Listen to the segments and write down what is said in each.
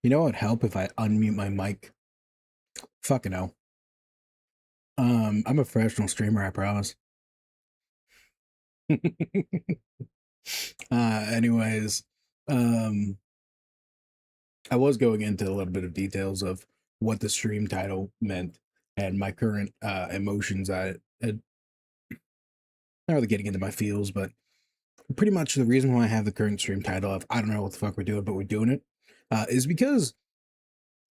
You know what would help if I unmute my mic? Fucking hell. I'm a professional streamer, I promise. Anyways, um, I was going into a little bit of details of what the stream title meant and my current emotions. Not really getting into my feels, but pretty much the reason why I have the current stream title of I don't know what the fuck we're doing, but we're doing it, is because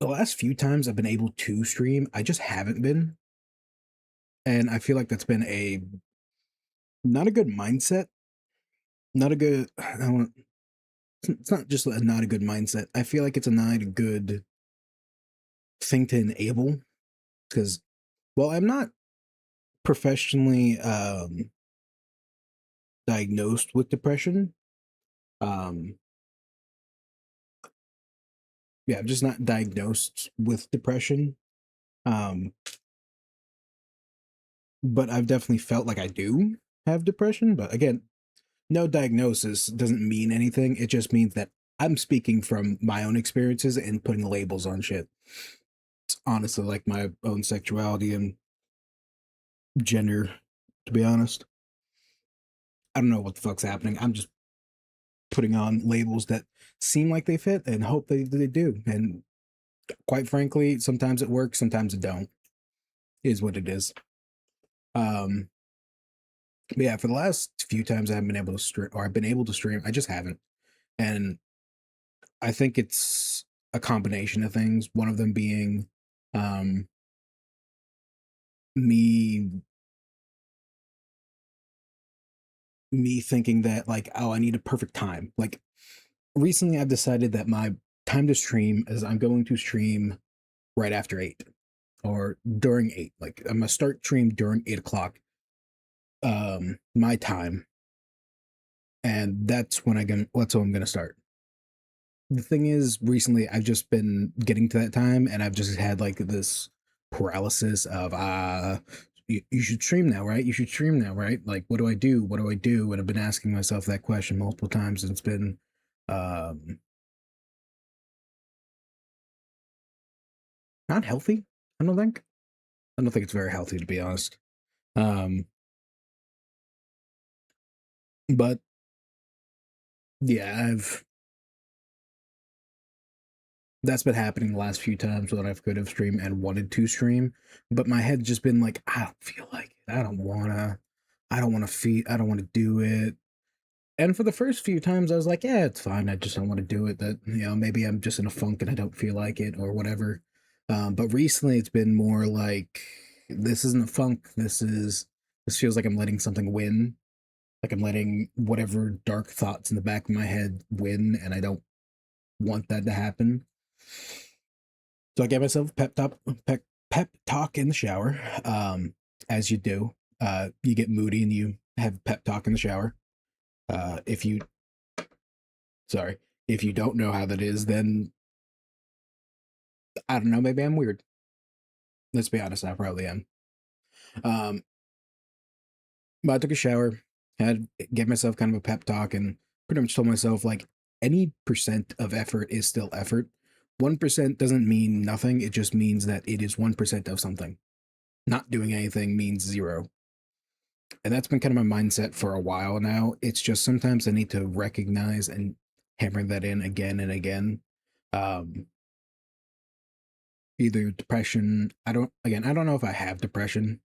the last few times I've been able to stream, I just haven't been, and I feel like that's been a not a good mindset. Not a good. I don't. It's not just not a good mindset. I feel like it's a not a good thing to enable because, well, I'm not professionally diagnosed with depression. Um, yeah, I'm just not diagnosed with depression. Um, but I've definitely felt like I do have depression. But again, no diagnosis doesn't mean anything. It just means that I'm speaking from my own experiences and putting labels on shit. It's honestly like my own sexuality and gender, to be honest. I don't know what the fuck's happening. I'm just putting on labels that seem like they fit and hope they do. And quite frankly, sometimes it works, sometimes it don't. Is what it is. Um, but yeah, for the last few times I haven't been able to stream, or I've been able to stream, I just haven't. And I think it's a combination of things. One of them being um, me me thinking that like, oh, I need a perfect time. Like recently, I've decided that my time to stream is I'm going to stream right after 8 or during 8. Like I'm gonna start stream during 8 o'clock, my time, and that's when I'm gonna start. The thing is, recently I've just been getting to that time, and I've just had like this paralysis of you should stream now, right? You should stream now, right? Like, what do I do? What do I do? And I've been asking myself that question multiple times, and it's been um not healthy. I don't think. I don't think it's very healthy, to be honest. Um, but yeah, I've that's been happening the last few times that I've could have streamed and wanted to stream, but my head's just been like, I don't feel like it. I don't wanna feel I don't wanna do it. And for the first few times I was like, yeah, it's fine. I just don't want to do it. That, maybe I'm just in a funk and I don't feel like it or whatever. But recently it's been more like this isn't a funk. This feels like I'm letting something win. Like I'm letting whatever dark thoughts in the back of my head win, and I don't want that to happen. So I gave myself a pep talk in the shower. As you do. You get moody and you have a pep talk in the shower. If you sorry, if you don't know how that is, then I don't know, maybe I'm weird. Let's be honest, I probably am. Um, but I took a shower, gave myself kind of a pep talk, and pretty much told myself like any percent of effort is still effort. 1% doesn't mean nothing. It just means that it is 1% of something. Not doing anything means zero. And that's been kind of my mindset for a while now. It's just sometimes I need to recognize and hammer that in again and again. Um, Either depression. I don't know if I have depression.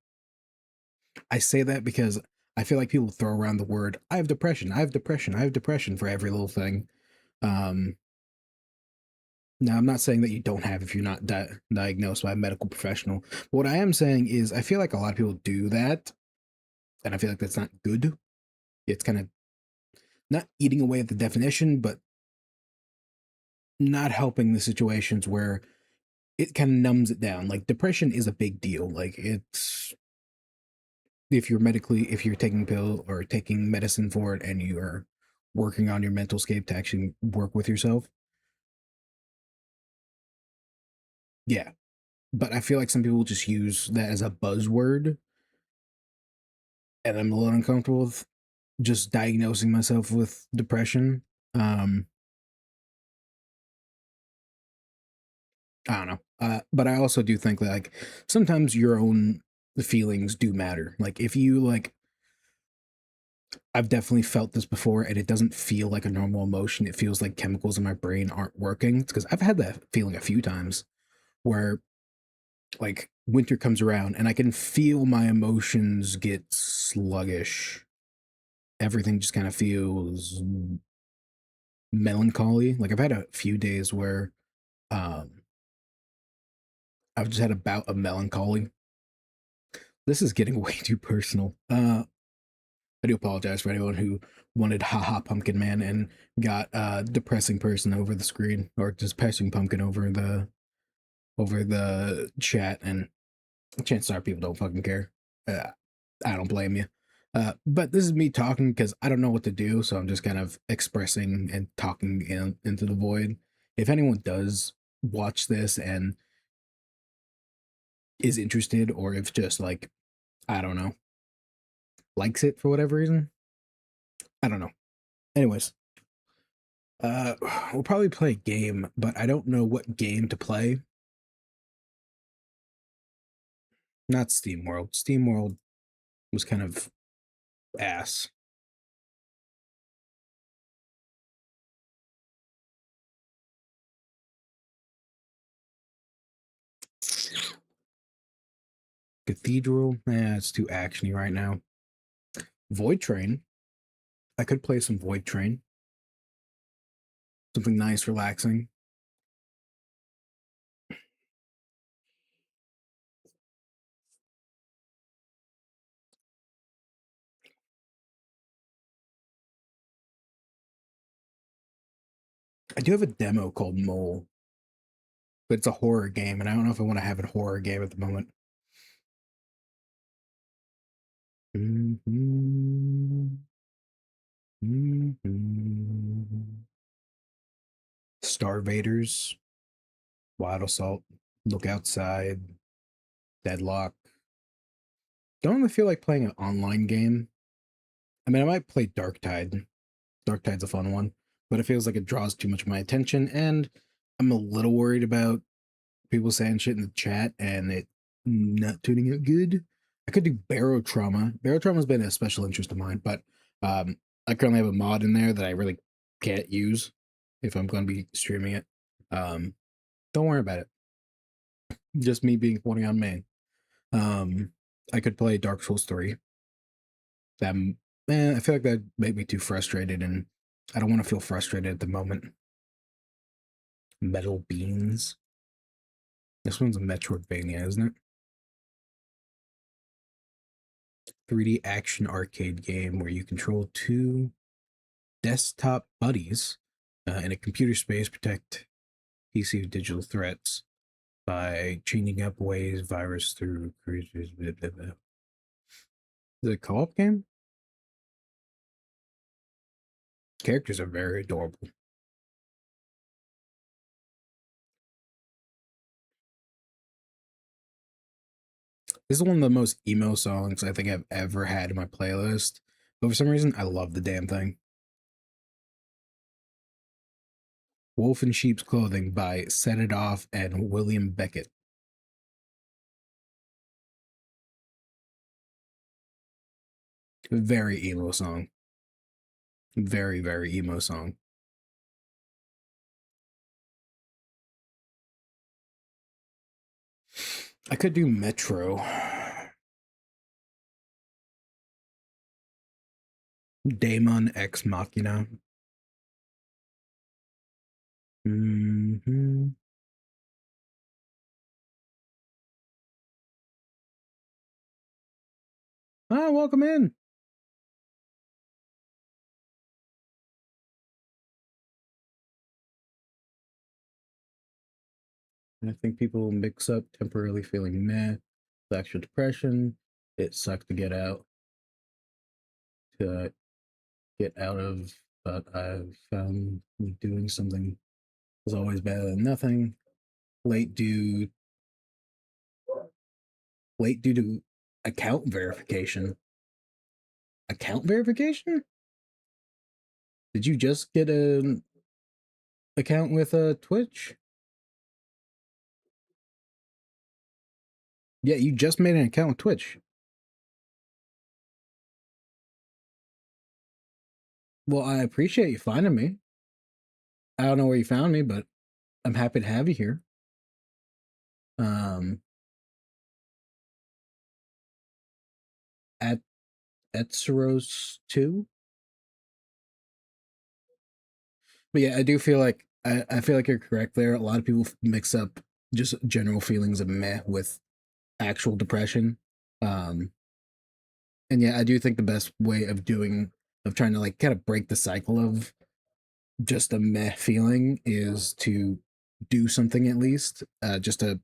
I say that because I feel like people throw around the word I have depression, I have depression, I have depression for every little thing. Um Now I'm not saying that you don't have if you're not diagnosed by a medical professional. But what I am saying is I feel like a lot of people do that, and I feel like that's not good. It's kind of not eating away at the definition, but not helping the situations where it kind of numbs it down. Like depression is a big deal. Like it's if you're taking a pill or taking medicine for it and you are working on your mental scape to actually work with yourself, yeah. But I feel like some people just use that as a buzzword, and I'm a little uncomfortable with just diagnosing myself with depression. um I don't know. But I also do think that like sometimes your own feelings do matter. Like if you like, I've definitely felt this before, and it doesn't feel like a normal emotion. It feels like chemicals in my brain aren't working. It's because I've had that feeling a few times where like winter comes around and I can feel my emotions get sluggish. Everything just kind of feels melancholy. Like I've had a few days where um I've just had a bout of melancholy. This is getting way too personal. I do apologize for anyone who wanted haha pumpkin man and got depressing person over the screen or just depressing pumpkin over the chat, and chances are people don't fucking care. Uh, I don't blame you. But this is me talking because I don't know what to do, so I'm just kind of expressing and talking into the void. If anyone does watch this and is interested, or if just like, I don't know, likes it for whatever reason, I don't know. Anyways, uh, we'll probably play a game, but I don't know what game to play. Not Steam World. Steam World was kind of ass. Cathedral, it's too actiony right now. Void Train, I could play some Void Train. Something nice, relaxing. I do have a demo called Mole, but it's a horror game, and I don't know if I want to have a horror game at the moment. Mm-hmm. Mm-hmm. Starvaders, Wild Assault, Look Outside, Deadlock. Don't really feel like playing an online game. I mean, I might play Dark Tide. Dark Tide's a fun one, but it feels like it draws too much of my attention, and I'm a little worried about people saying shit in the chat and it not turning out good. I could do Barrow Trauma. Barrow Trauma's been a special interest of mine, but I currently have a mod in there that I really can't use if I'm going to be streaming it. Um, don't worry about it. Just me being 20 on main. Um, I could play Dark Souls 3. That man, I feel like that made me too frustrated, and I don't want to feel frustrated at the moment. Metal Beans. This one's a Metroidvania, isn't it? 3D action arcade game where you control two desktop buddies in a computer space, protect PC of digital threats by changing up ways virus through creatures. Blah, blah, blah. Is it a co-op game? Characters are very adorable. This is one of the most emo songs I think I've ever had in my playlist. But for some reason, I love the damn thing. Wolf in Sheep's Clothing by Set It Off and William Beckett. Very emo song. Very, very emo song. I could do Metro. Daemon Ex Machina. Mm-hmm. Ah, welcome in. I think people mix up temporarily feeling meh with actual depression. It sucked to to get out of, but I've found doing something is always better than nothing. Late due late due to account verification. Account verification? Did you just get an account with Twitch? Yeah, you just made an account with Twitch. Well, I appreciate you finding me. I don't know where you found me, but I'm happy to have you here. Um, at Etzeros 2. But yeah, I do feel like I feel like you're correct there. A lot of people mix up just general feelings of meh with actual depression. Um, and yeah, I do think the best way of trying to like kind of break the cycle of just a meh feeling is to do something at least, just to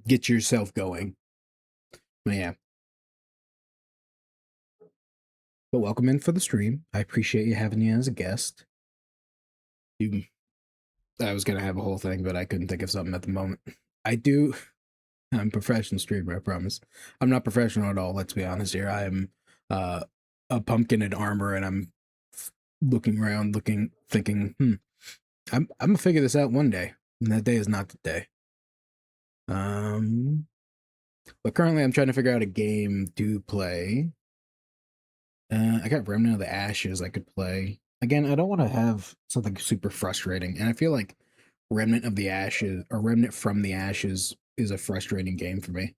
get yourself going. But yeah, but welcome in for the stream. I appreciate you having you as a guest. You, I was gonna have a whole thing, but I couldn't think of something at the moment. I do. I'm a professional streamer, I promise. I'm not professional at all, let's be honest here. I am uh, a pumpkin in armor, and I'm looking around, thinking, I'm gonna figure this out one day, and that day is not the day. Um, but currently, I'm trying to figure out a game to play. I got Remnant of the Ashes I could play. Again, I don't want to have something super frustrating, and I feel like Remnant of the Ashes or Remnant from the Ashes is a frustrating game for me.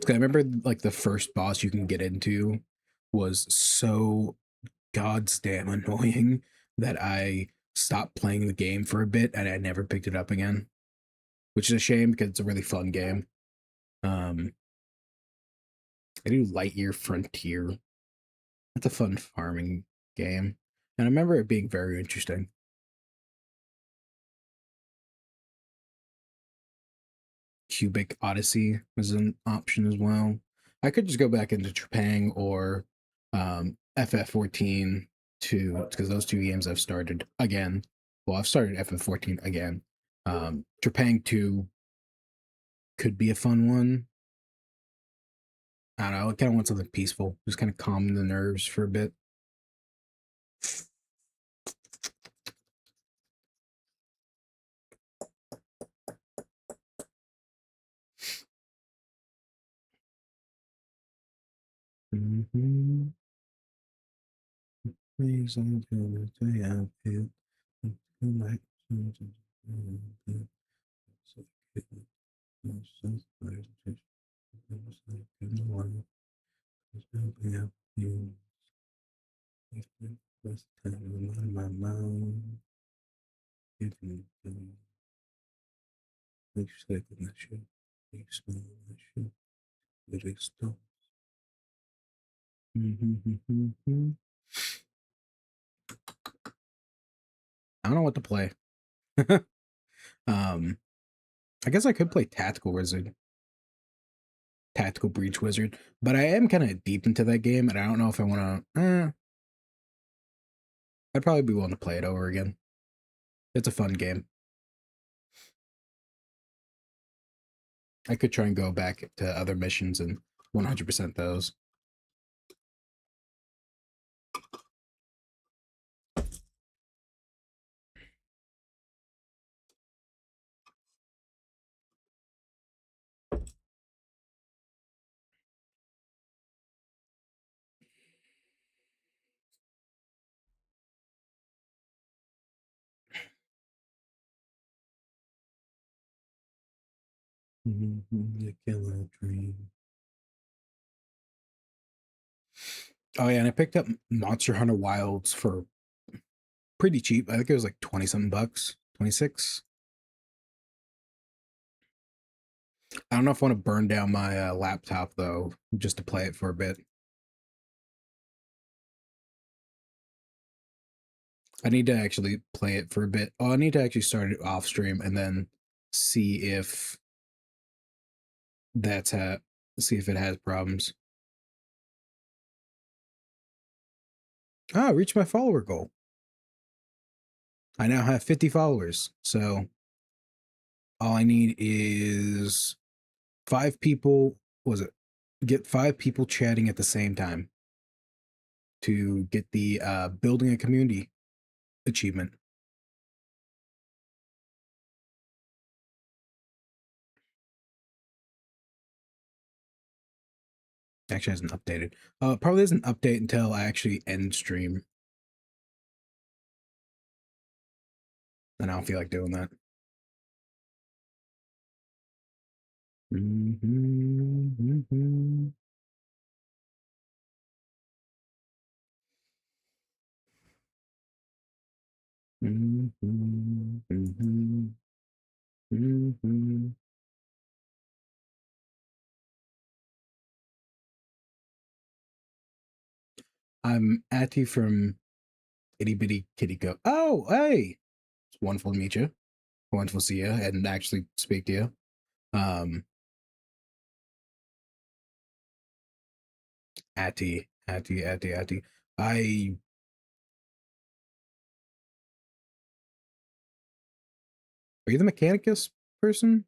'Cause I remember like the first boss you can get into was so goddamn annoying that I stopped playing the game for a bit and I never picked it up again, which is a shame because it's a really fun game. Um, I do Lightyear Frontier. That's a fun farming game, and I remember it being very interesting. Cubic Odyssey was an option as well. I could just go back into Trepang or FF14 to because those two games I've started again. Well, I've started FF14 again. Trepang 2 could be a fun one. I don't know. I kind of want something peaceful, just kind of calm the nerves for a bit. Mm-hmm. Please, I'm gonna say I feel like my mind. Make second that shit. Make smell that shit. It is still. I don't know what to play. um, I guess I could play Tactical Breach Wizard, but I am kind of deep into that game, and I don't know if I want to. I'd probably be willing to play it over again. It's a fun game. I could try and go back to other missions and 100% those. The killer dream. Oh yeah, and I picked up Monster Hunter Wilds for pretty cheap. I think it was like 20 something bucks, 26. I don't know if I want to burn down my laptop though, just to play it for a bit. I need to actually play it for a bit. Oh, I need to actually start it off stream and then see if that's see if it has problems. Ah, reach my follower goal. I now have 50 followers. So all I need is 5 people. Was it? Get 5 people chatting at the same time to get the building a community achievement. Actually hasn't updated. Probably doesn't update until I actually end stream. And I don't feel like doing that. I'm Atty from Itty Bitty Kitty Go. Oh, hey! It's wonderful to meet you. Wonderful to see you and actually speak to you. Atty. I Are you the Mechanicus person?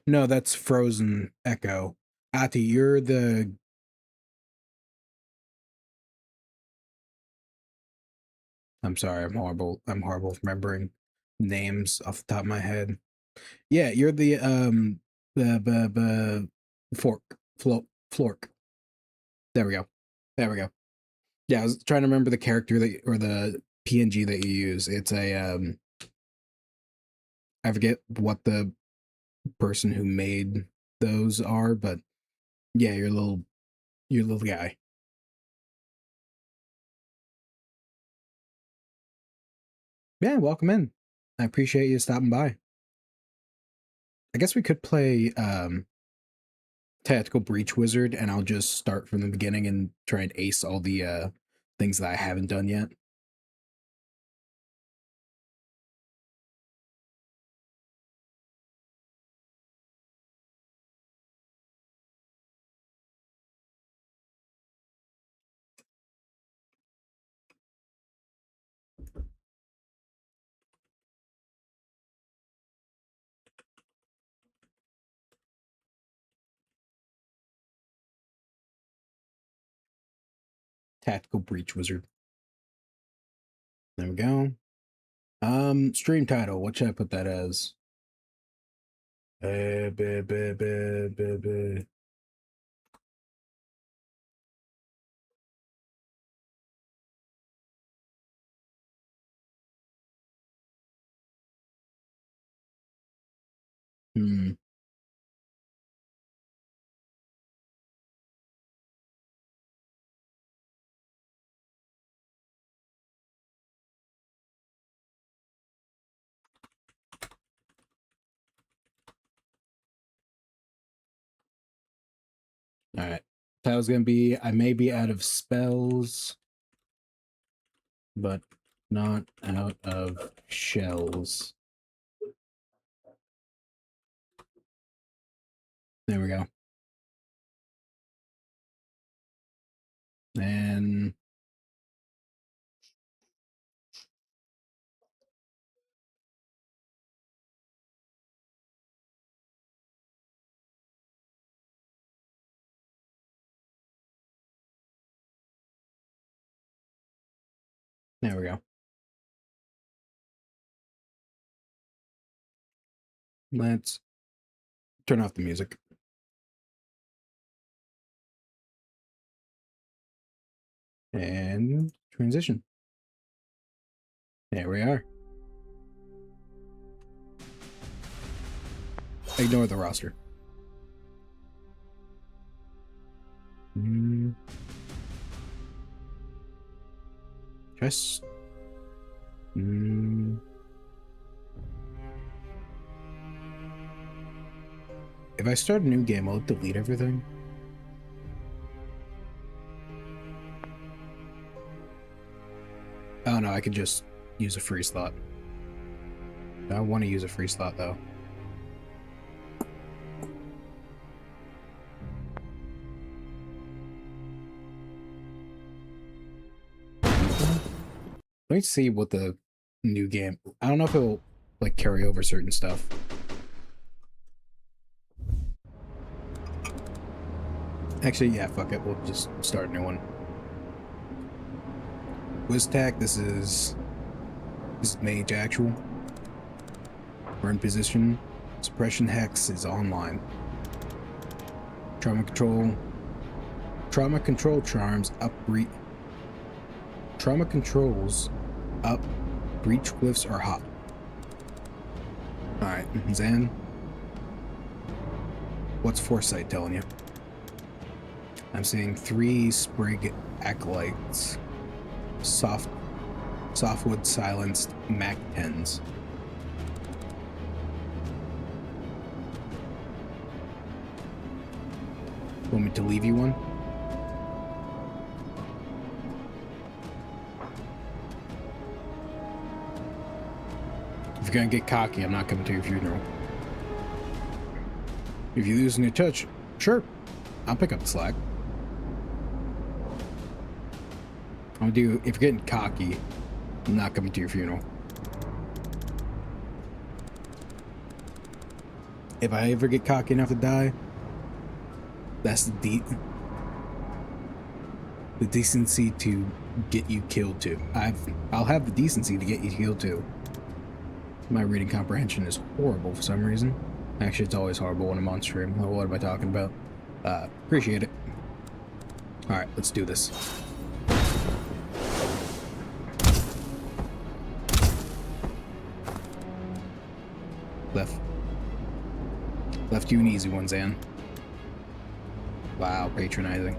No, that's Frozen Echo. Atty, you're the I'm sorry, I'm horrible. I'm horrible with remembering names off the top of my head. Yeah, you're the fork flork. There we go. There we go. Yeah, I was trying to remember the character that or the PNG that you use. It's a I forget what the person who made those are, but yeah, your little guy. Yeah, welcome in. I appreciate you stopping by. I guess we could play Tactical Breach Wizard, and I'll just start from the beginning and try and ace all the things that I haven't done yet. Tactical Breach Wizard. There we go. Stream title. What should I put that as? Uh, buh, buh, buh, buh, buh. Hmm. All right. That was gonna be. I may be out of spells, but not out of shells. There we go. And there we go. Let's turn off the music. And transition. There we are. Ignore the roster. Just. If I start a new game, will it delete everything? Oh no, I could just use a freeze thought. I want to use a freeze thought though. Let me see what the new game. I don't know if it'll like carry over certain stuff. Actually, yeah, fuck it. We'll just start a new one. WizTac, this is Mage Actual. We're in position. Suppression Hex is online. Trauma control charms up Trauma controls up. Breach glyphs are hot. Alright, Zan. What's Foresight telling you? I'm seeing 3 Sprig Acolytes. Softwood silenced Mac 10s. Want me to leave you one? If you're gonna get cocky, I'm not coming to your funeral. If you're losing your touch, sure, I'll pick up the slack. If you're getting cocky, I'm not coming to your funeral. If I ever get cocky enough to die, that's the decency to get you killed too. I'll have the decency to get you killed too. My reading comprehension is horrible for some reason. Actually, it's always horrible when I'm on stream. What am I talking about? Appreciate it. Alright, let's do this. Left you an easy one, Zan. Wow, patronizing.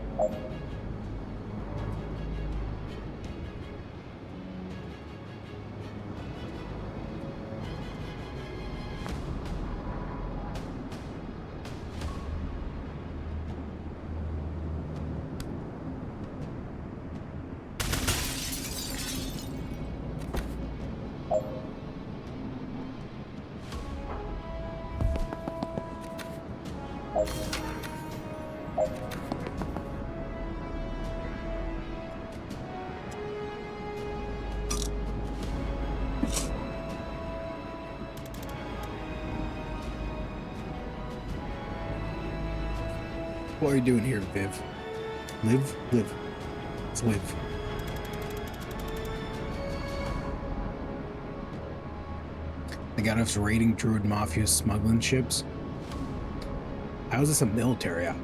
What are you doing here, Viv? Live? Live. Let's live. They got us raiding Druid Mafia smuggling ships. How is this a military op?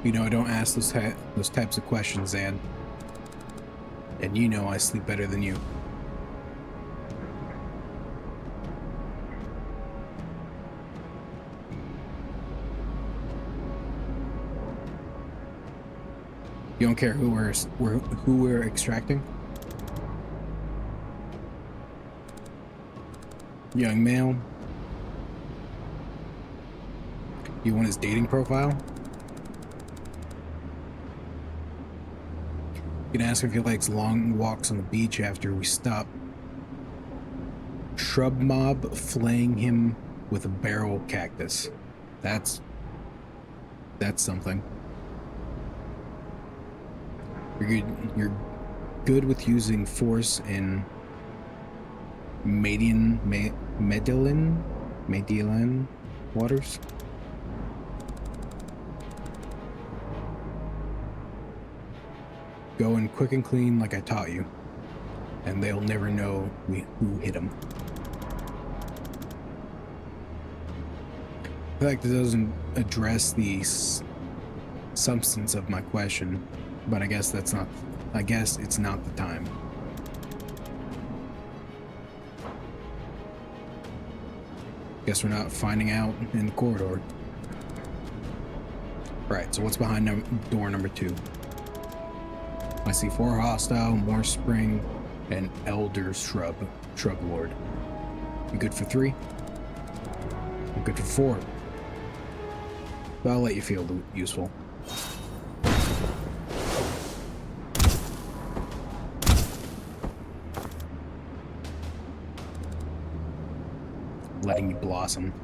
You know I don't ask those types of questions, Zan. And you know I sleep better than you. You don't care who we're extracting? Young male. You want his dating profile? You can ask if he likes long walks on the beach after we stop. Shrub mob flaying him with a barrel cactus. That's something. You're good with using force in Medellin waters. Go in quick and clean like I taught you, and they'll never know who hit them. I feel like this doesn't address the substance of my question, but I guess it's not the time. Guess we're not finding out in the corridor. Right, so what's behind door number 2? I see 4 hostile, more spring, and elder shrub lord. You good for 3? I'm good for 4. But I'll let you feel useful. Letting you blossom.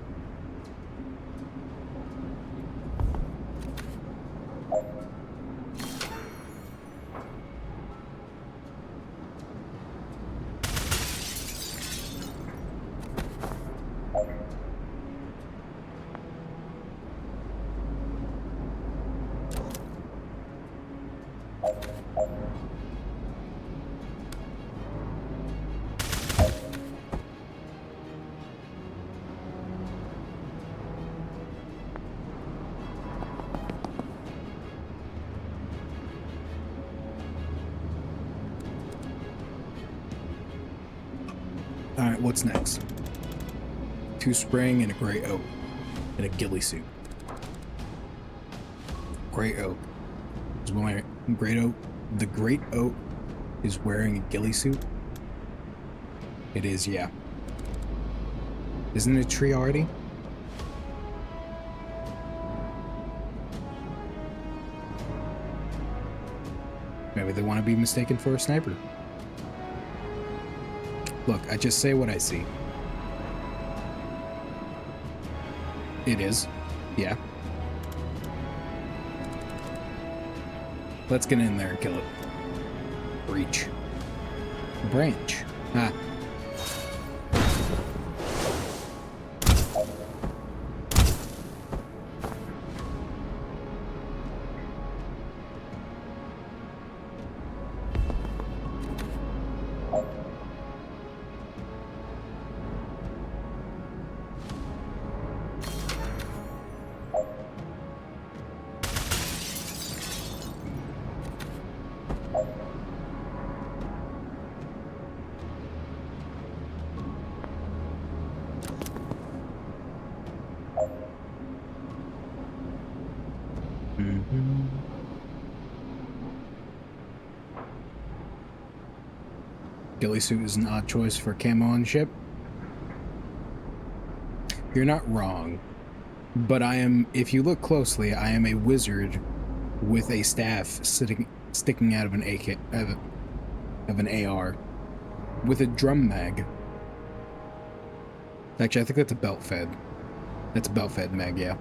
Alright, what's next? 2 spring and a gray oak. And a ghillie suit. Gray oak is wearing great oak. The great oak is wearing a ghillie suit. It is, yeah. Isn't it a tree already? Maybe they want to be mistaken for a sniper. Look, I just say what I see. It is. Yeah. Let's get in there and kill it. Breach. Branch. Ah. Ghillie suit is an odd choice for camo on ship. You're not wrong, but I am. If you look closely, I am a wizard with a staff sticking out of an AK of an AR with a drum mag. Actually, I think that's a belt fed. That's a belt fed mag, yeah.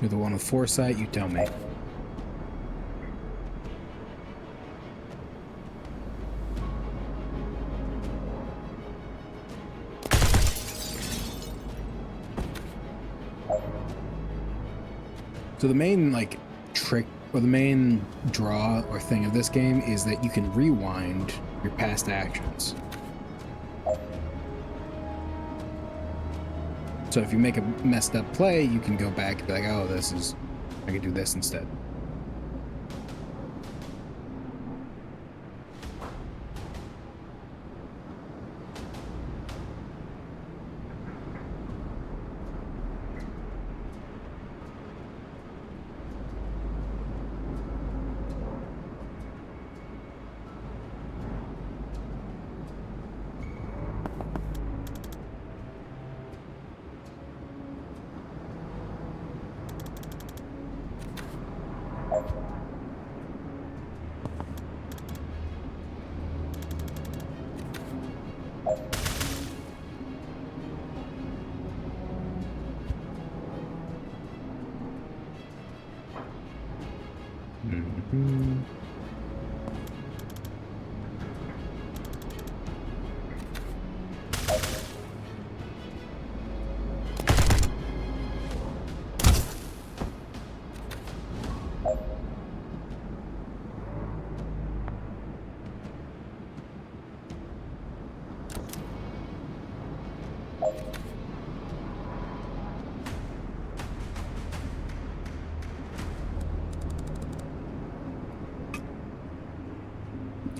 You're the one with foresight, you tell me. So the main, like, trick, or the main draw or thing of this game is that you can rewind your past actions. So if you make a messed up play, you can go back and be like, oh, I could do this instead.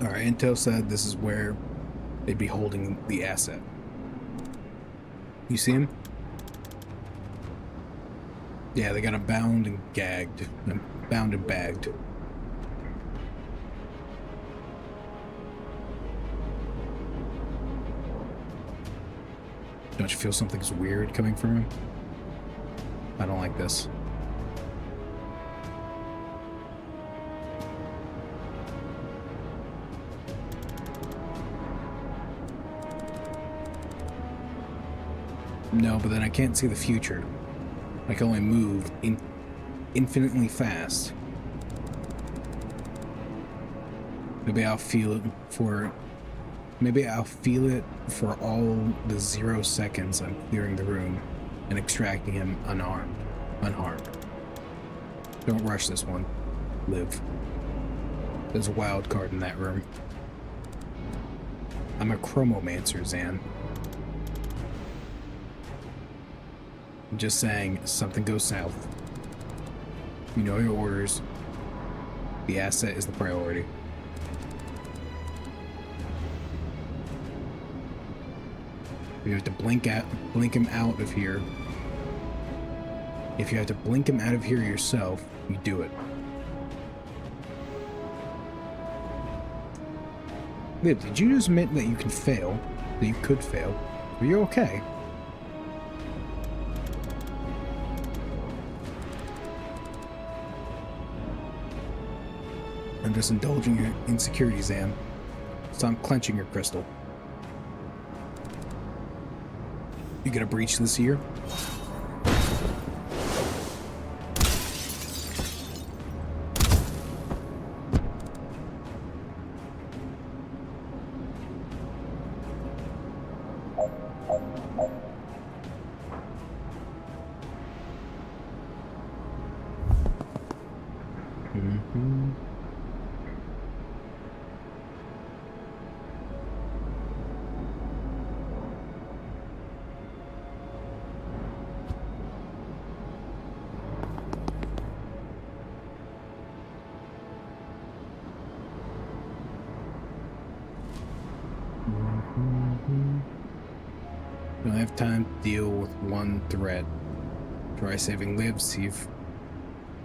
Alright, Intel said this is where they'd be holding the asset. You see him? Yeah, they got him bound and gagged. Bound and bagged. Don't you feel something's weird coming from him? I don't like this. No, but then I can't see the future. I can only move infinitely fast. Maybe I'll feel it for... Maybe I'll feel it for all the 0 seconds I'm clearing the room and extracting him unharmed. Don't rush this one. Live. There's a wild card in that room. I'm a chromomancer, Zan. I'm just saying, something goes south. You know your orders. The asset is the priority. You have to blink him out of here. If you have to blink him out of here yourself, you do it. Liv, did you just admit that you can fail? That you could fail? Are you okay? I'm just indulging your insecurities, Zan. Stop clenching your crystal. You gonna breach this year? Don't have time to deal with one threat. Try saving Liv, see if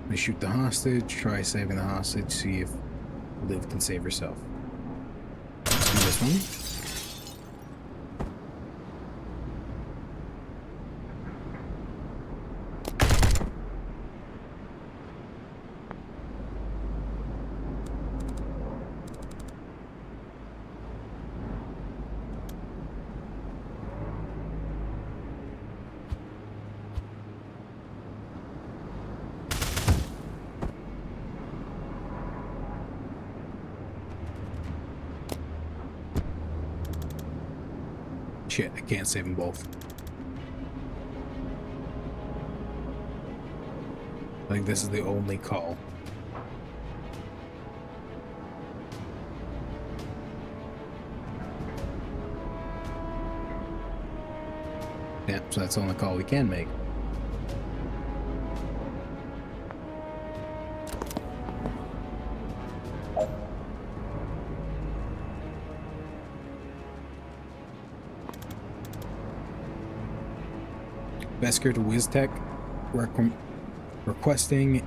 they shoot the hostage. Try saving the hostage, see if Liv can save herself. Let's do this one. Shit, I can't save them both. Like, this is the only call. Yeah, so that's the only call we can make. Vesker to WizTech, requesting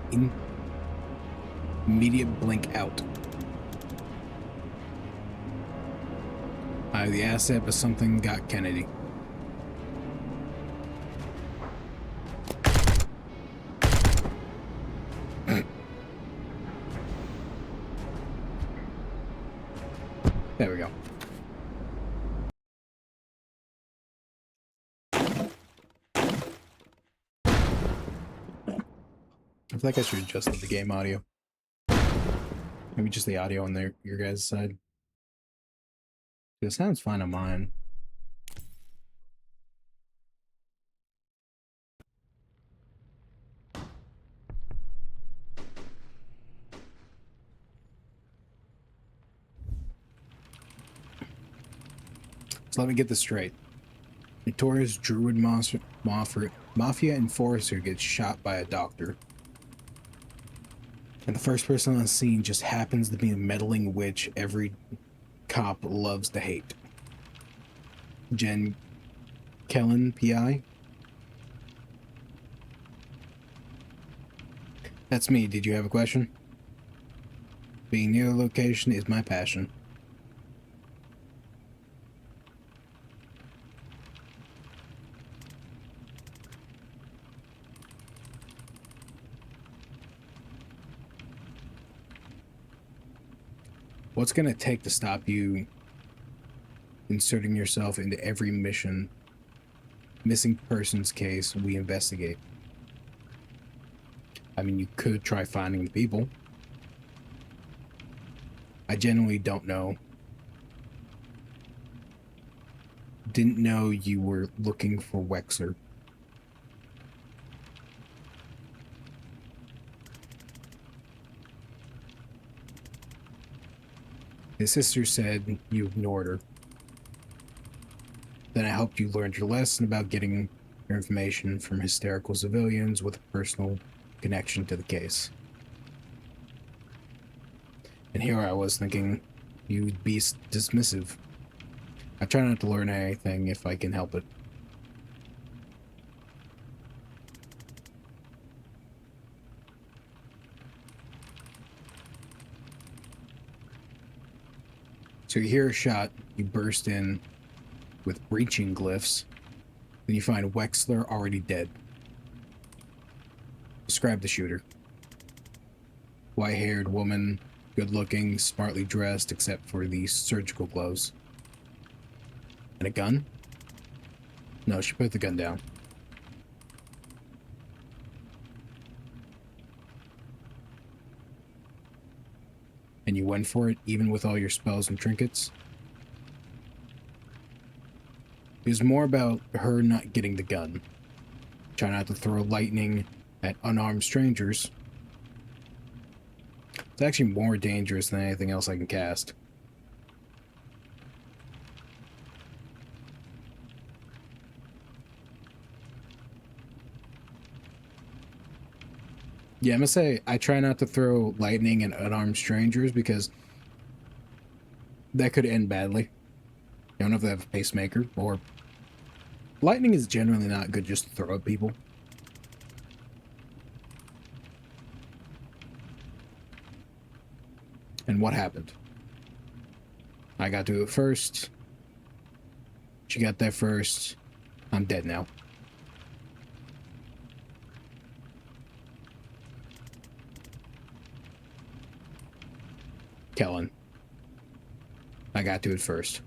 immediate blink out. I have the asset, but something got Kennedy. There we go. I feel like I should adjust the game audio. Maybe just the audio on your guys' side. It sounds fine on mine. So let me get this straight. Notorious Druid Mafia enforcer gets shot by a doctor. And the first person on the scene just happens to be a meddling witch every cop loves to hate. Jen Kellen, PI? That's me. Did you have a question? Being near the location is my passion. What's gonna take to stop you inserting yourself into every missing persons case we investigate? I mean, you could try finding the people. I genuinely don't know. Didn't know you were looking for Wexler. His sister said you ignored her. Then I helped you learn your lesson about getting your information from hysterical civilians with a personal connection to the case. And here I was thinking you'd be dismissive. I try not to learn anything if I can help it. So you hear a shot, you burst in with breaching glyphs, then you find Wexler already dead. Describe the shooter. White-haired woman, good-looking, smartly dressed except for the surgical gloves. And a gun? No, she put the gun down. And you went for it, even with all your spells and trinkets? It was more about her not getting the gun. Try not to throw lightning at unarmed strangers. It's actually more dangerous than anything else I can cast. Yeah, I'm gonna say I try not to throw lightning at unarmed strangers because that could end badly. You don't have to have a pacemaker, or lightning is generally not good just to throw at people. And what happened? I got to it first. She got there first. I'm dead now. Kellen. I got to it first.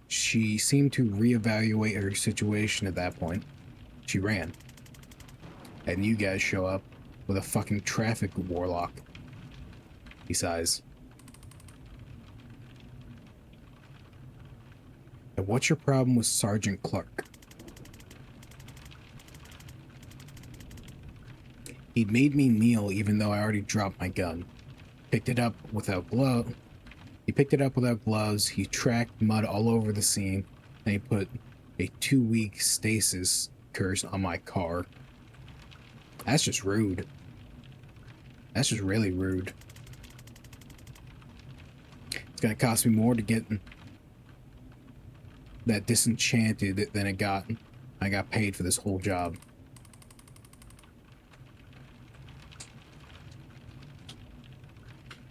She seemed to reevaluate her situation at that point. She ran. And you guys show up with a fucking traffic warlock. He sighs. And what's your problem with Sergeant Clark? He'd made me kneel even though I already dropped my gun. Picked it up without glove. He picked it up without gloves. He tracked mud all over the scene, and he put a 2-week stasis curse on my car. That's just rude. That's just really rude. It's gonna cost me more to get that disenchanted than it got. I got paid for this whole job.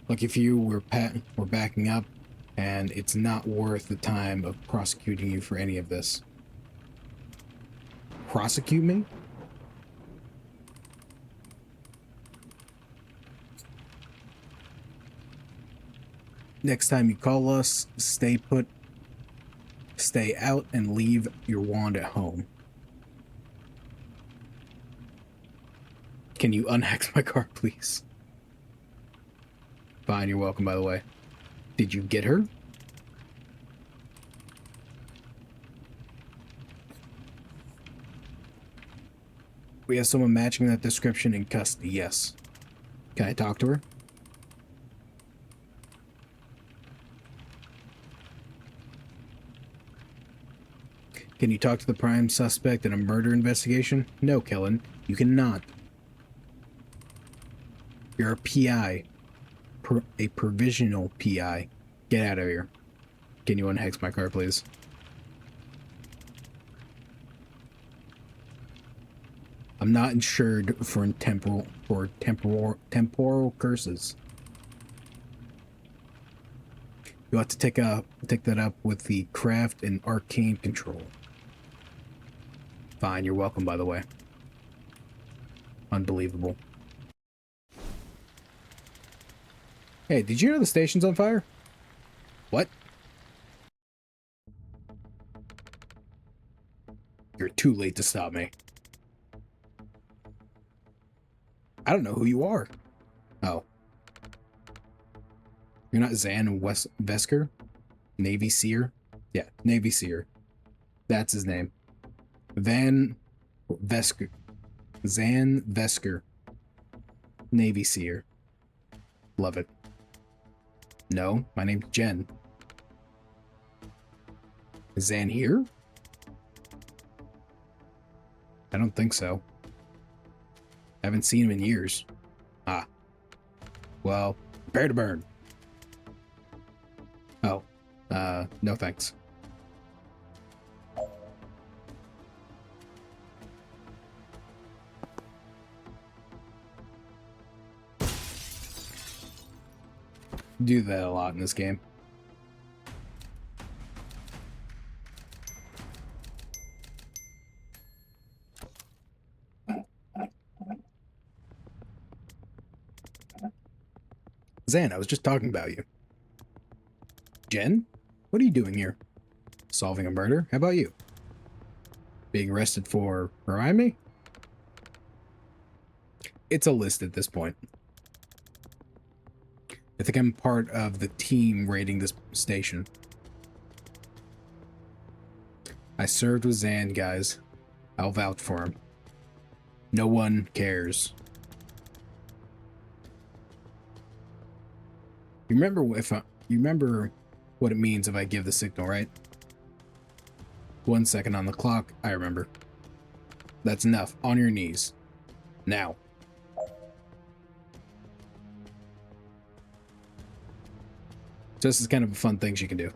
Like if you were backing up, and it's not worth the time of prosecuting you for any of this. Prosecute me? Next time you call us, stay put, stay out, and leave your wand at home. Can you unhex my car, please? Fine, you're welcome, by the way. Did you get her? We have someone matching that description in custody, yes. Can I talk to her? Can you talk to the prime suspect in a murder investigation? No, Kellen, you cannot. You're a PI. A provisional PI. Get out of here. Can you unhex my car, please? I'm not insured for temporal curses. You have to take that up with the craft and arcane control. Fine, you're welcome, by the way. Unbelievable. Hey, did you know the station's on fire? What? You're too late to stop me. I don't know who you are. Oh. You're not Zan Vesker? Navy Seer? Yeah, Navy Seer. That's his name. Van Vesker. Zan Vesker. Navy Seer. Love it. No, my name's Jen. Is Zan here? I don't think so. Haven't seen him in years. Ah. Well, prepare to burn. Oh. No thanks. Do that a lot in this game. Zan, I was just talking about you. Jen? What are you doing here? Solving a murder? How about you? Being arrested for, remind me? It's a list at this point. I think I'm part of the team raiding this station. I served with Zan, guys. I'll vouch for him. No one cares. You remember what it means if I give the signal, right? 1 second on the clock, I remember. That's enough. On your knees. Now. So this is kind of a fun thing she can do.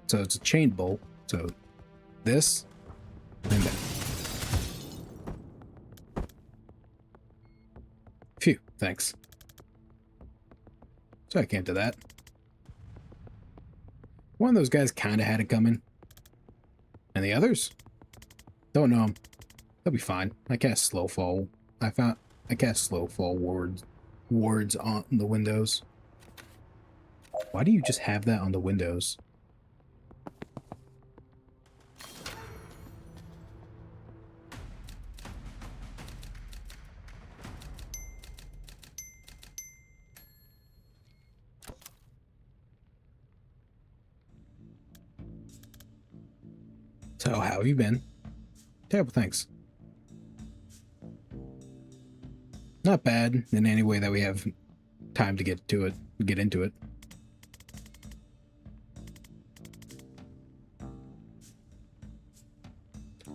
So it's a chain bolt. So this and that. Phew, thanks. So I can't do that. One of those guys kind of had it coming. And the others? Don't know them. They'll be fine. I cast slow fall. I cast slow fall wards on the windows. Why do you just have that on the windows? So, how have you been? Terrible, thanks. Not bad in any way that we have time to get into it.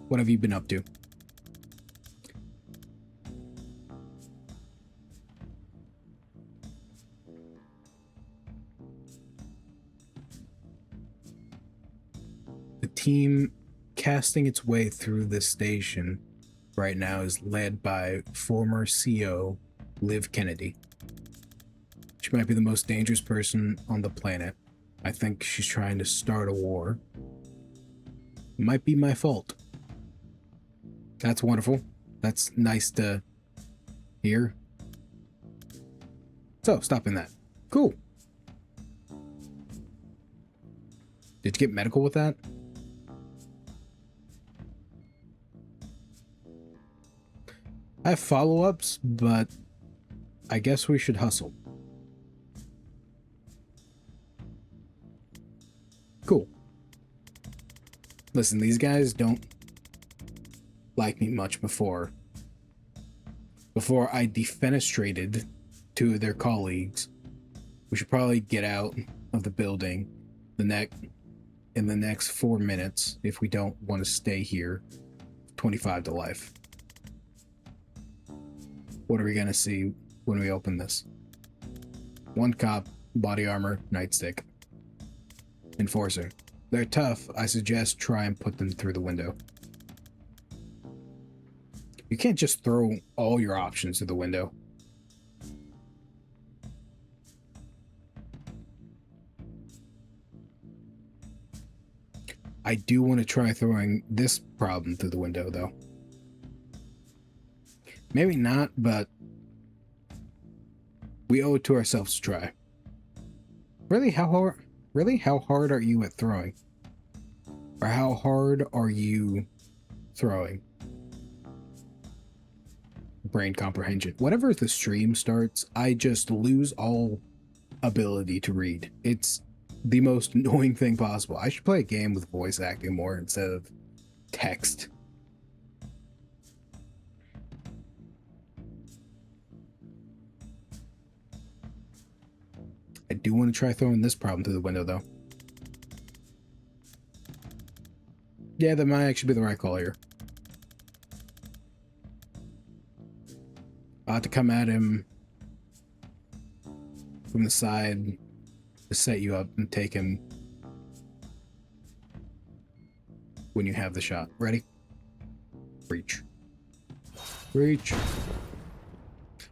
What have you been up to? The team casting its way through this station right now is led by former CO Liv Kennedy. She might be the most dangerous person on the planet. I think she's trying to start a war. It might be my fault. That's wonderful. That's nice to hear. So, stopping that. Cool. Did you get medical with that? I have follow-ups, but I guess we should hustle. Cool. Listen, these guys don't like me much before I defenestrated two of their colleagues. We should probably get out of the building in the next 4 minutes if we don't want to stay here 25 to life. What are we gonna see when we open this? One cop, body armor, nightstick. Enforcer. They're tough. I suggest try and put them through the window. You can't just throw all your options through the window. I do want to try throwing this problem through the window, though. Maybe not, but we owe it to ourselves to try. Really, how hard are you at throwing? Or how hard are you throwing? Brain comprehension. Whenever the stream starts, I just lose all ability to read. It's the most annoying thing possible. I should play a game with voice acting more instead of text. I do want to try throwing this problem through the window, though. Yeah, that might actually be the right call here. I'll have to come at him from the side to set you up and take him when you have the shot. Ready? Reach. Reach.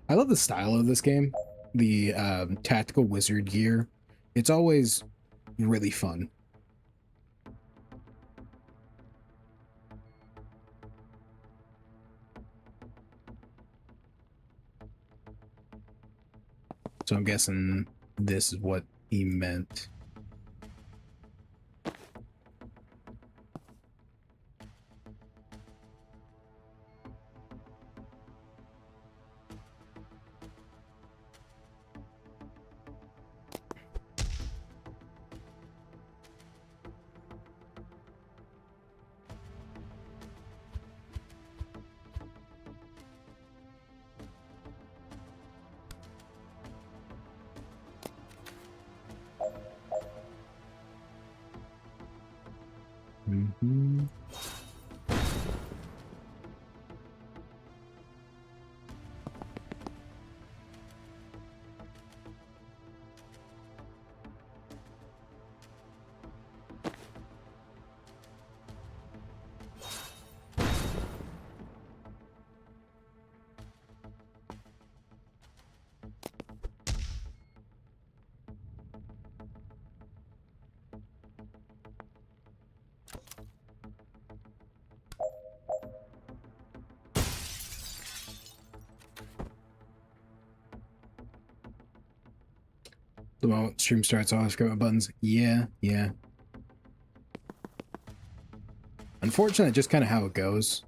I love the style of this game. The tactical wizard gear. It's always really fun. So I'm guessing this is what he meant. Mm-hmm. The moment stream starts, I'll just grab my buttons. Yeah. Unfortunately, just kind of how it goes.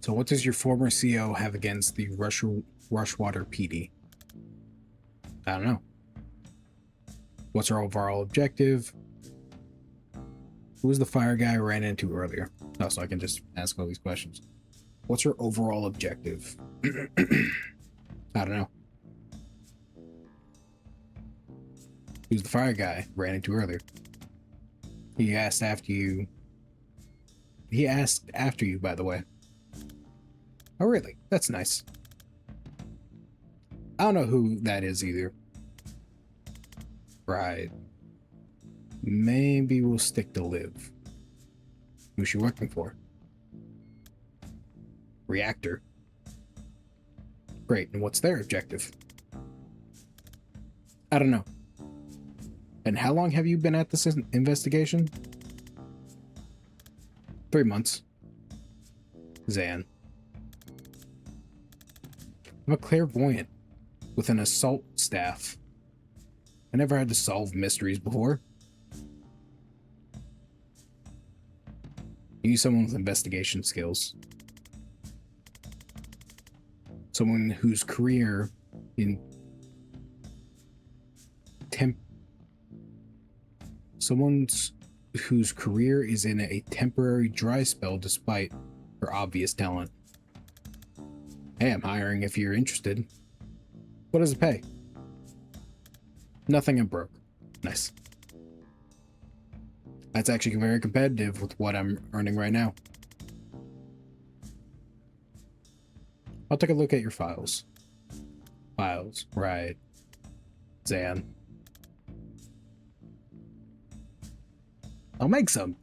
So what does your former CO have against the Rushwater PD? I don't know. What's her overall objective? Who was the fire guy I ran into earlier? Oh, so I can just ask all these questions. What's her overall objective? I don't know. Who's the fire guy ran into earlier? He asked after you. He asked after you, by the way. Oh, really? That's nice. I don't know who that is either. Right. Maybe we'll stick to Liv. Who's she working for? Reactor. Great, and what's their objective? I don't know. And how long have you been at this investigation? 3 months. Zan. I'm a clairvoyant with an assault staff. I never had to solve mysteries before. You need someone with investigation skills. Someone whose career in whose career is in a temporary dry spell despite her obvious talent. Hey, I'm hiring if you're interested. What does it pay? Nothing, I'm broke. Nice. That's actually very competitive with what I'm earning right now. I'll take a look at your files. Files, right. Zan. I'll make some.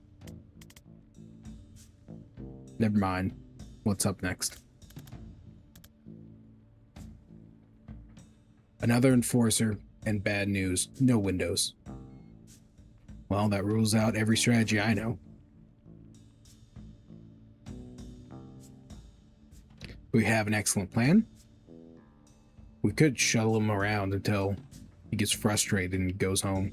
Never mind. What's up next? Another enforcer and bad news. No windows. Well, that rules out every strategy I know. We have an excellent plan. We could shuttle him around until he gets frustrated and goes home.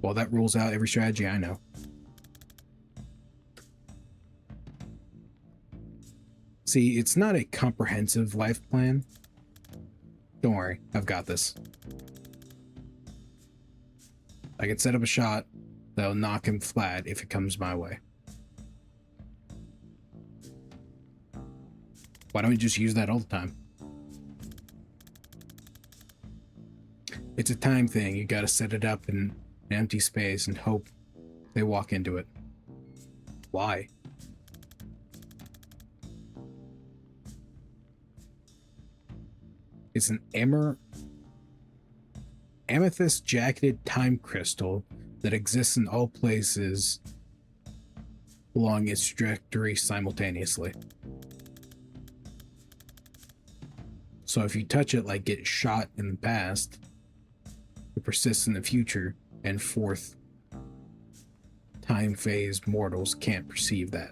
Well, that rules out every strategy I know. See, it's not a comprehensive life plan. Don't worry, I've got this. I can set up a shot that'll knock him flat if it comes my way. Why don't we just use that all the time? It's a time thing. You gotta set it up in an empty space and hope they walk into it. Why? It's an amethyst jacketed time crystal that exists in all places along its trajectory simultaneously. So if you touch it like get shot in the past, it persists in the future, and fourth time phase mortals can't perceive that.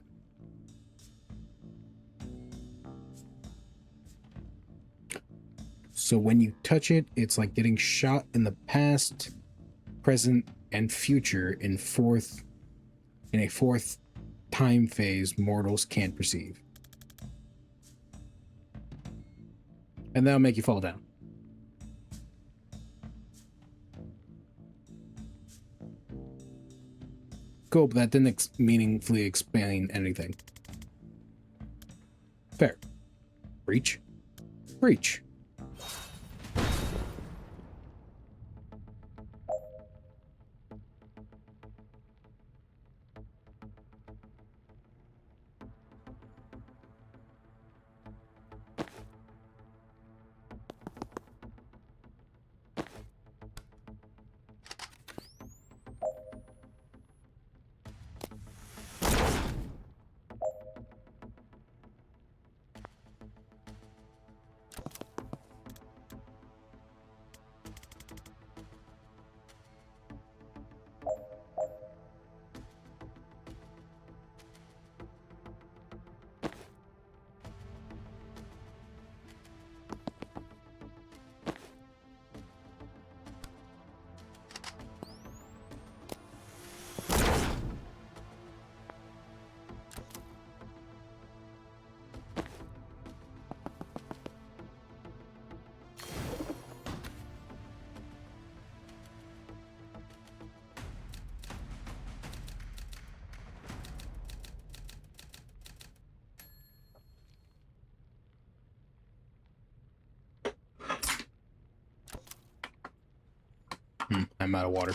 So when you touch it, it's like getting shot in the past, present, and future in a fourth time phase mortals can't perceive. And that'll make you fall down. Cool, but that didn't meaningfully explain anything. Fair. Breach? Breach. I'm out of water.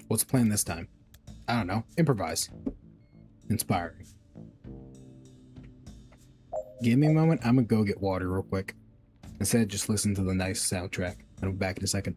What's the plan this time? I don't know. Improvise. Inspiring. Give me a moment. I'm gonna go get water real quick. Instead, just listen to the nice soundtrack. And I'll be back in a second.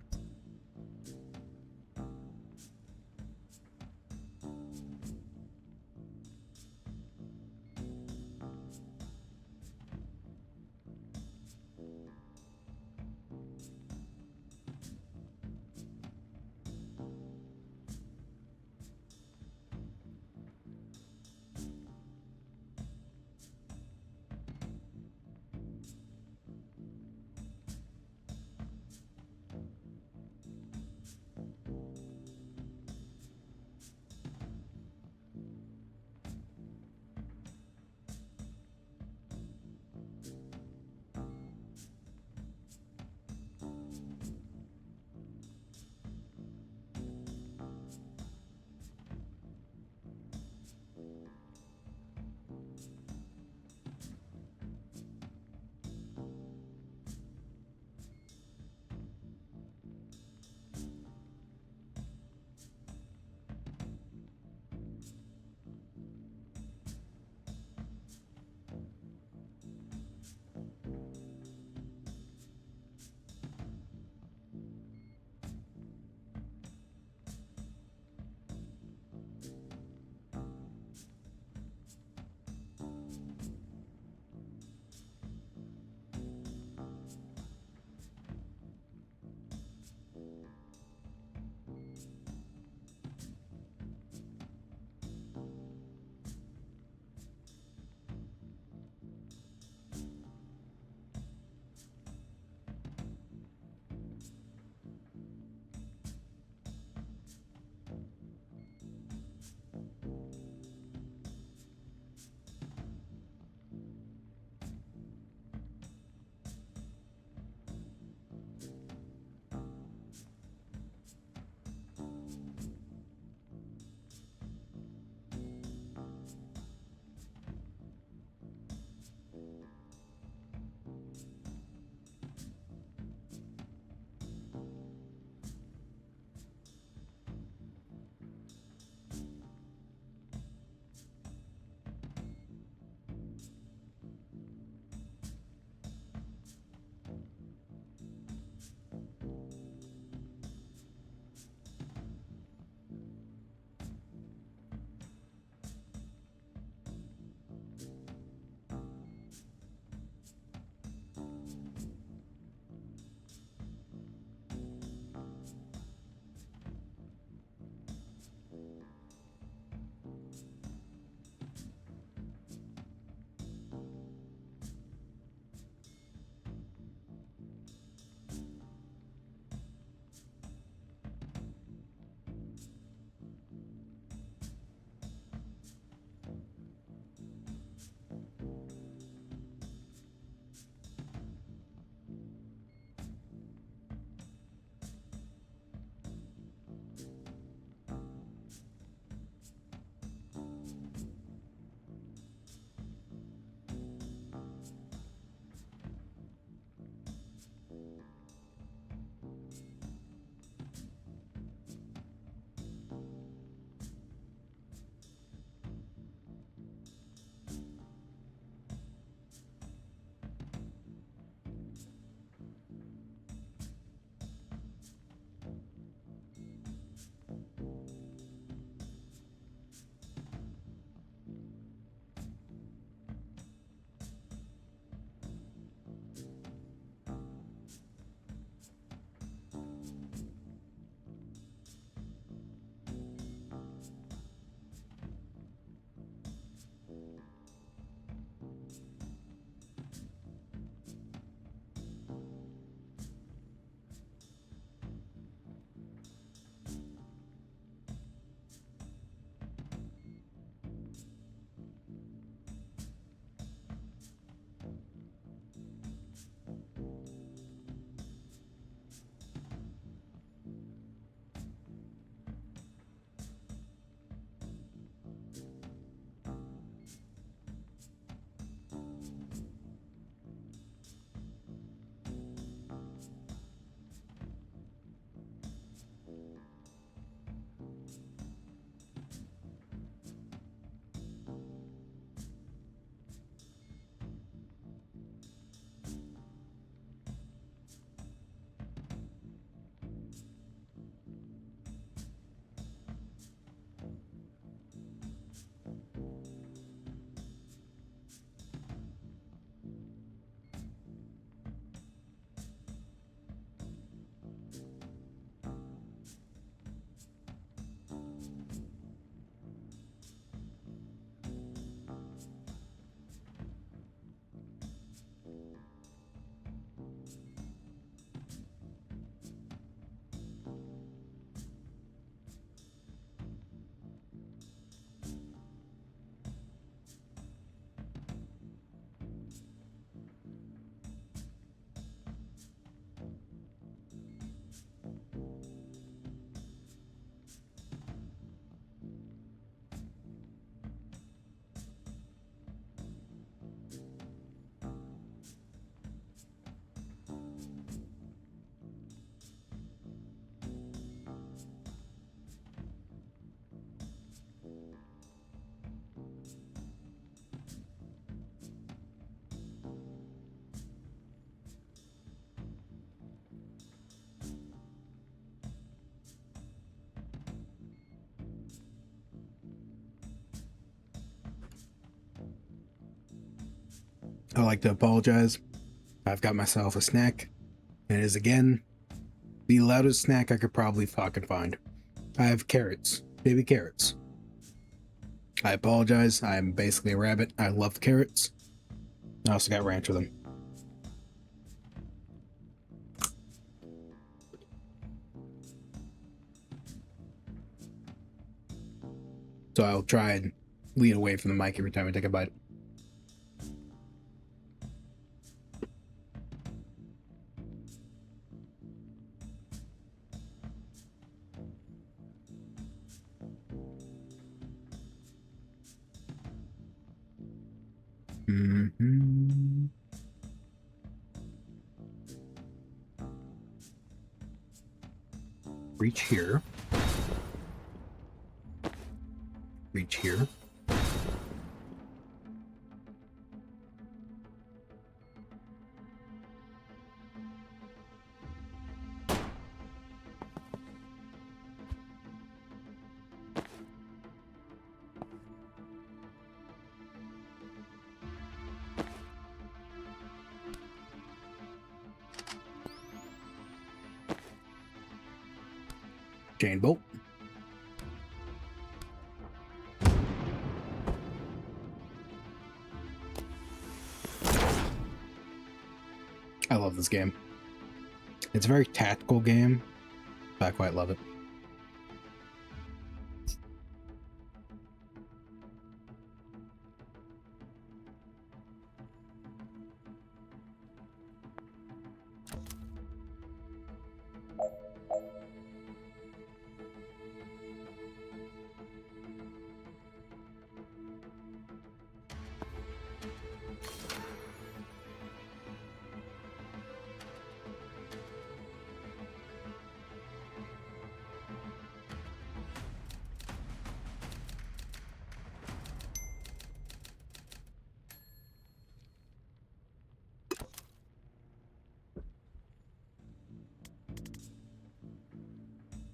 I like to apologize. I've got myself a snack, and it is again the loudest snack I could probably fucking find. I have carrots, baby carrots. I apologize. I'm basically a rabbit. I love carrots. I also got ranch with them. So I'll try and lean away from the mic every time I take a bite. Mm-hmm. Reach here. Reach here. Chain bolt. I love this game. It's a very tactical game, but I quite love it.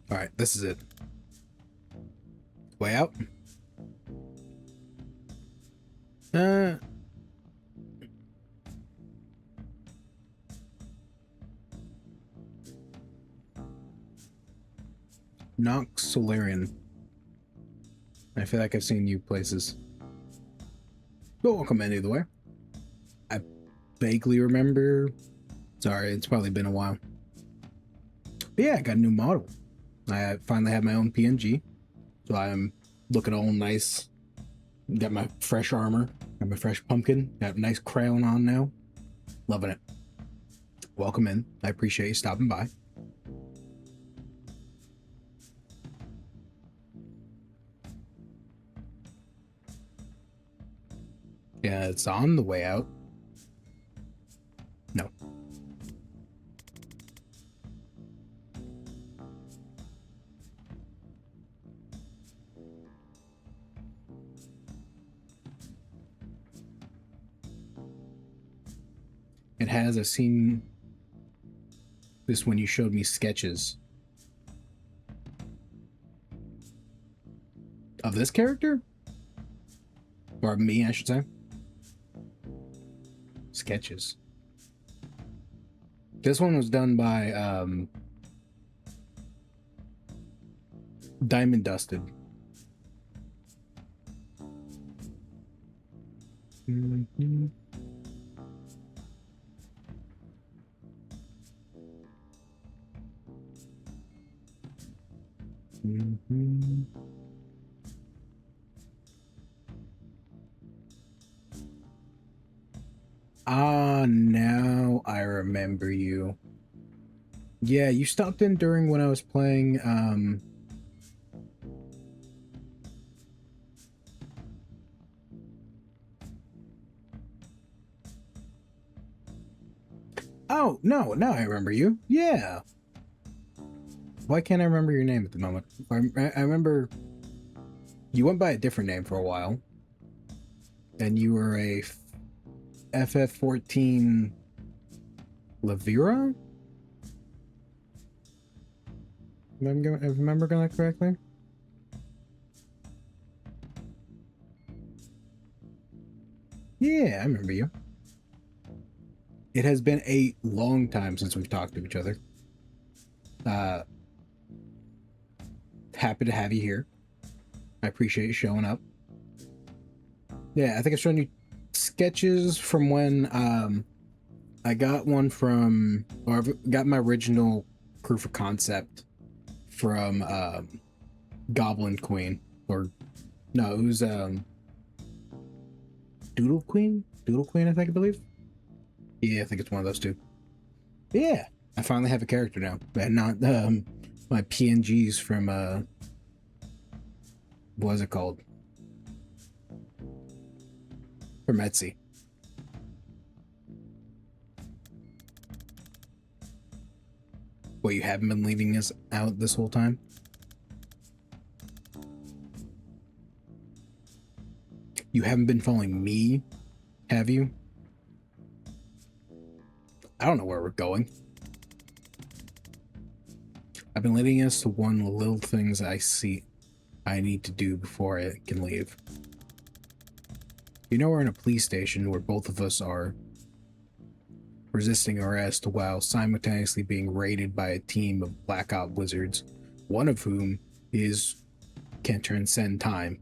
All right, this is it. Way out. Nox Solarian. I feel like I've seen you places. But welcome in either way. I vaguely remember. Sorry, it's probably been a while. But yeah, I got a new model. I finally have my own PNG. So I'm looking all nice. Got my fresh armor. Got my fresh pumpkin. Got a nice crayon on now. Loving it. Welcome in. I appreciate you stopping by. Yeah, it's on the way out. No. It has. I've seen this when you showed me sketches of this character, or me, I should say. Sketches. This one was done by Diamond Dusted. Mm-hmm. Mm-hmm. Ah, now I remember you. Yeah, you stopped in during when I was playing, Oh, no, now I remember you. Yeah. Why can't I remember your name at the moment? I remember you went by a different name for a while. And you were a FF14 Lavira? If I remember that correctly? Yeah, I remember you. It has been a long time since we've talked to each other. Uh, Happy to have you here. I appreciate you showing up. Yeah, I think I've shown you sketches from when I got one from, or I've got my original proof of concept from Goblin Queen, or no, it was Doodle Queen, I think, I believe. Yeah, I think it's one of those two. Yeah, I finally have a character now, and not my PNGs from what was it called? From Etsy. What, you haven't been leaving us out this whole time? You haven't been following me, have you? I don't know where we're going. I've been leading us to one of the little things I see I need to do before I can leave. You know, we're in a police station where both of us are resisting arrest while simultaneously being raided by a team of black op wizards, one of whom can transcend time.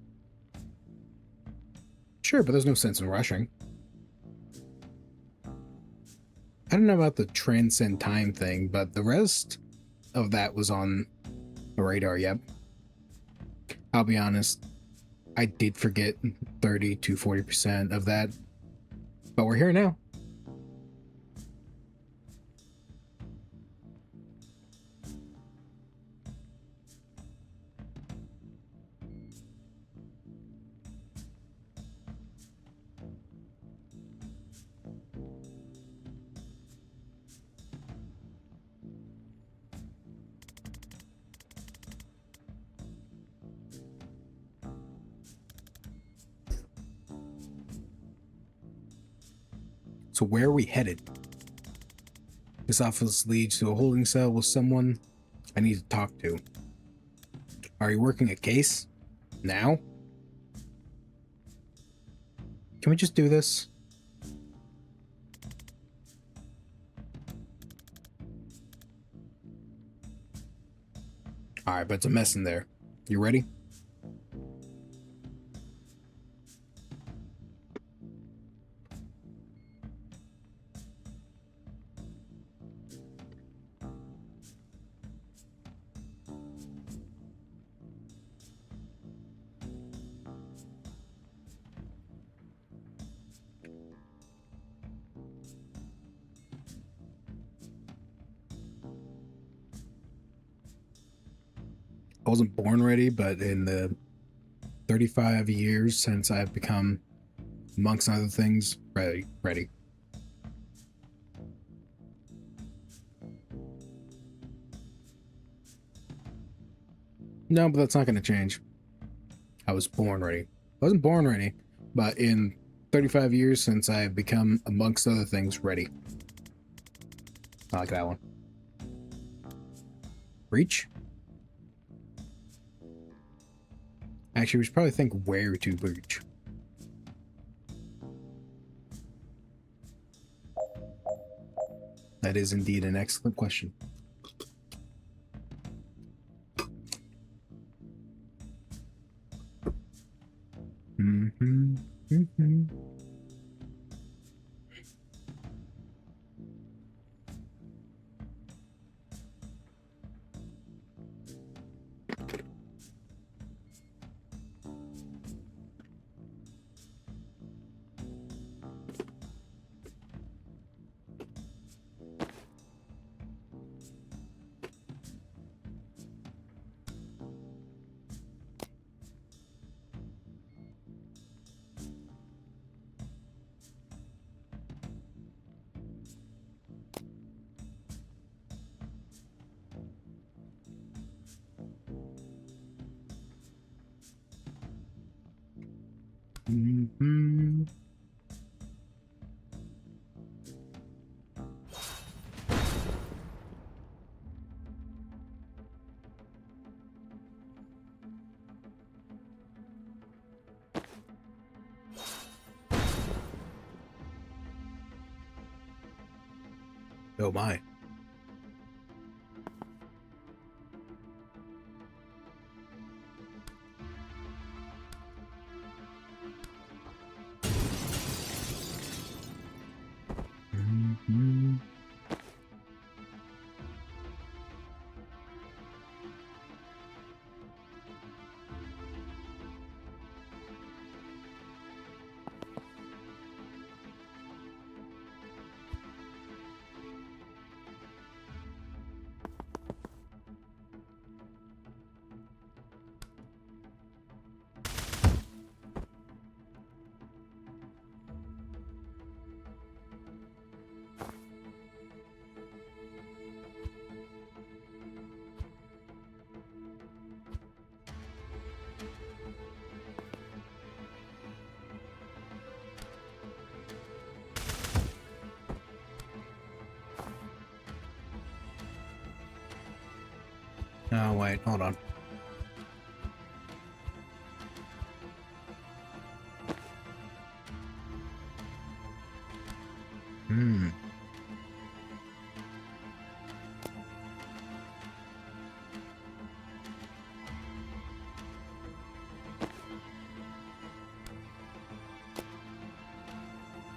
Sure, but there's no sense in rushing. I don't know about the transcend time thing, but the rest of that was on the radar, yep. I'll be honest, I did forget 30 to 40% of that, but we're here now. So where are we headed? This office leads to a holding cell with someone I need to talk to. Are you working a case? Now? Can we just do this? Alright, but it's a mess in there. You ready? I wasn't born ready, but in the 35 years since I've become, amongst other things, ready. No, but that's not going to change. I was born ready. I wasn't born ready, but in 35 years since I've become, amongst other things, ready. I like that one. Reach? Actually, we should probably think where to reach. That is indeed an excellent question. Oh my. Oh, wait, hold on.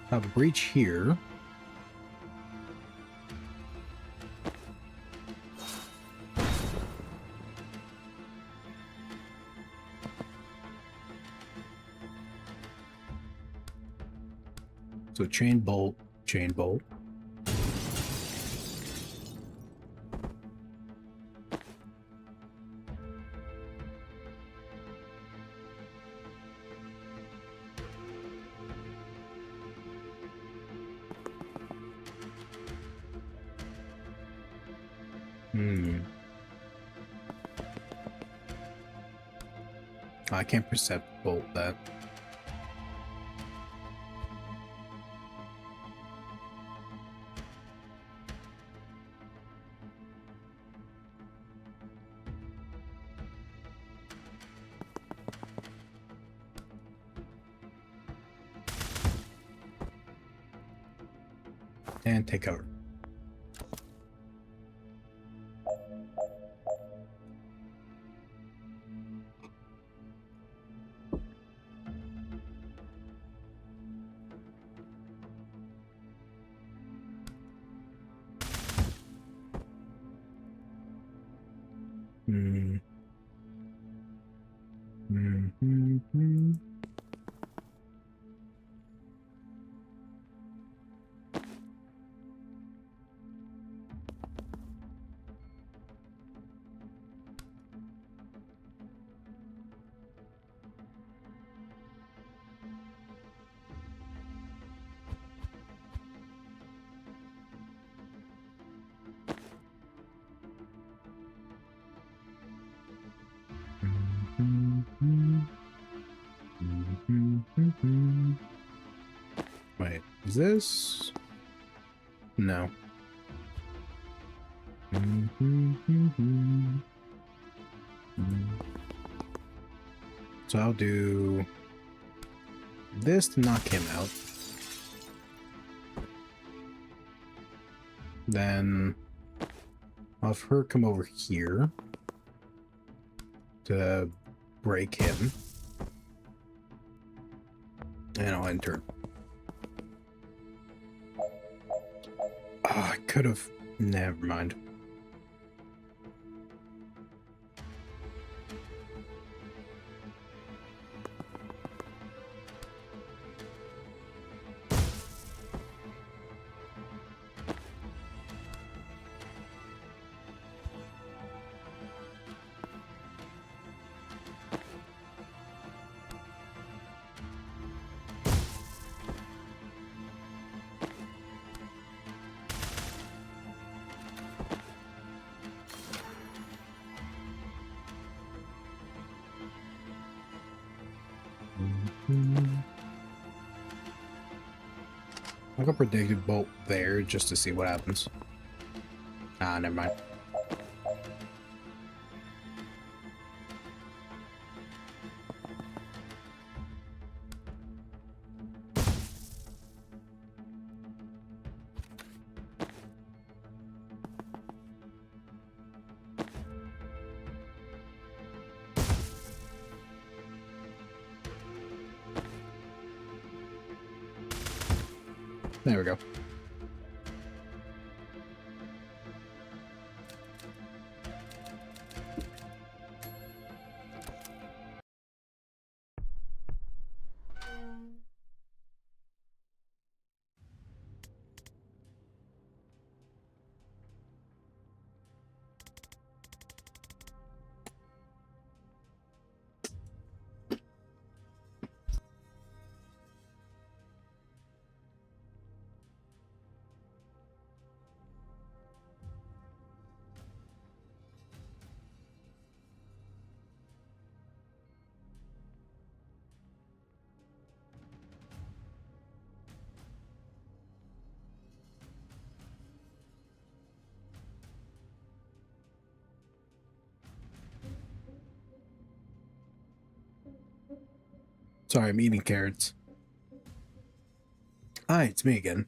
Have a breach here. So chain bolt, chain bolt. I can't percept bolt that. And take cover. Wait, is this? No. So I'll do this to knock him out. Then I'll have her come over here to break him. And I'll enter. Oh, I could have. Never mind. I got predicted bolt there just to see what happens. Ah, never mind. There we go. Sorry, I'm eating carrots. Hi, it's me again.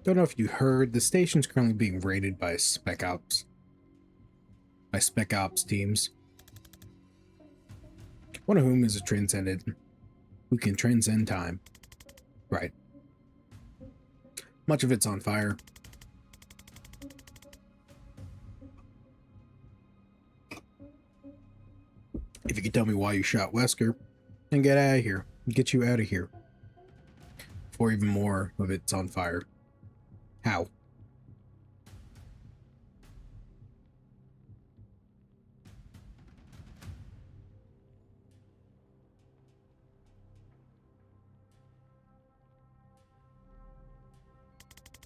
Don't know if you heard, the station's currently being raided by Spec Ops. By Spec Ops teams. One of whom is a transcendent who can transcend time. Right. Much of it's on fire. If you could tell me why you shot Wesker, then get out of here. Get you out of here. Before even more of it's on fire. How?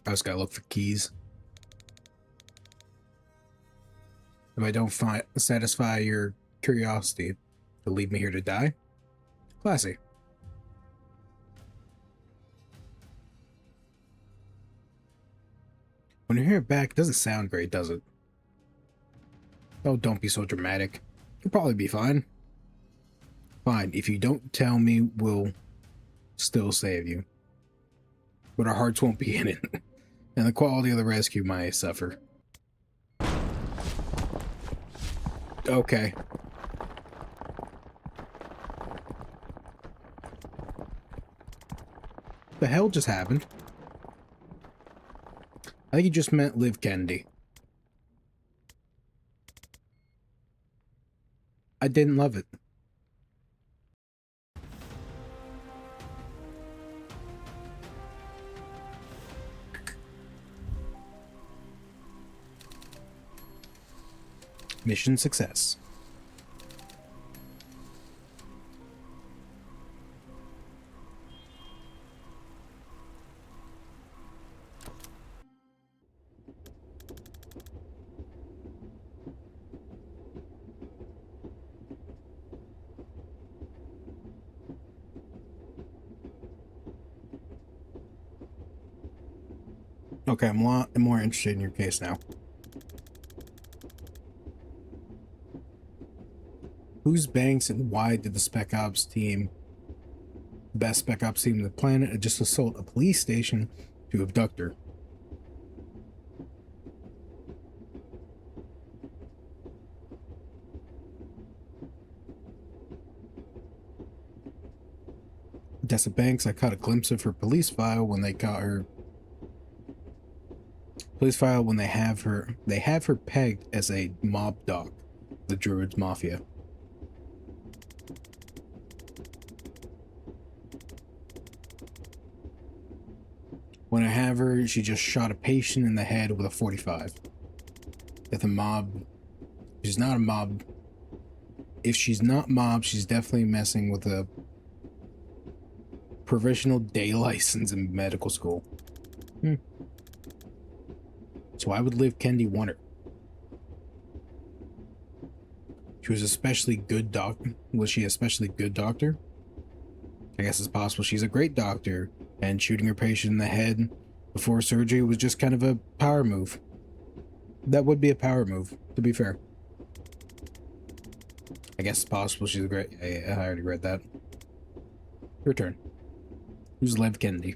I just gotta look for keys. If I don't satisfy your curiosity, you'll leave me here to die? Classy. When you hear it back, it doesn't sound great, does it? Oh, don't be so dramatic. You'll probably be fine. Fine, if you don't tell me, we'll still save you. But our hearts won't be in it, and the quality of the rescue might suffer. Okay. The hell just happened? I think you just meant Liv Kennedy. I didn't love it. Mission success. Okay, I'm a lot more interested in your case now. Who's Banks and why did the Spec Ops team, best Spec Ops team on the planet, just assault a police station to abduct her? Tessa Banks, I caught a glimpse of her police file when they got her. Police file when they have her pegged as a mob dog, the Druids Mafia. When I have her, she just shot a patient in the head with a 45. If the mob, she's not a mob. If she's not mob, she's definitely messing with a provisional day license in medical school. So why would Liv Kennedy want her? She was especially good doctor. Was she especially good doctor? I guess it's possible she's a great doctor, and shooting her patient in the head before surgery was just kind of a power move. That would be a power move, to be fair. I guess it's possible she's a great... I already read that. Your turn. Who's Liv Kennedy?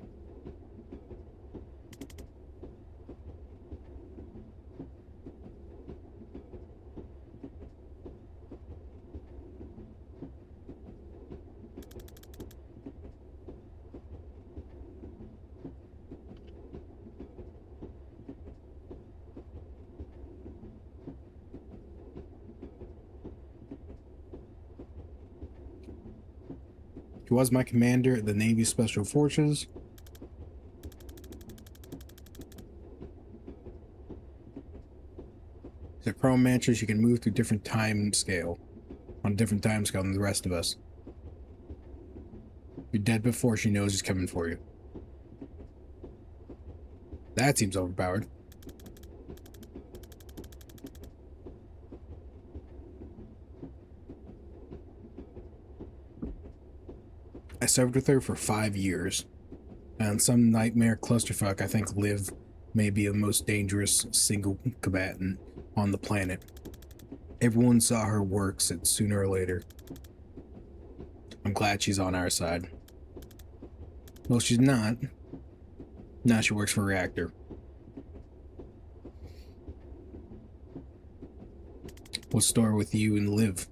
He was my commander at the Navy Special Forces. He's a Chrome Mancher. She can move through different time scale. On a different time scale than the rest of us. You're dead before she knows he's coming for you. That seems overpowered. I served with her for 5 years. And some nightmare clusterfuck I think Liv may be the most dangerous single combatant on the planet. Everyone saw her work, said sooner or later. I'm glad she's on our side. Well, she's not. Now she works for Reactor. What's the story with you and Liv?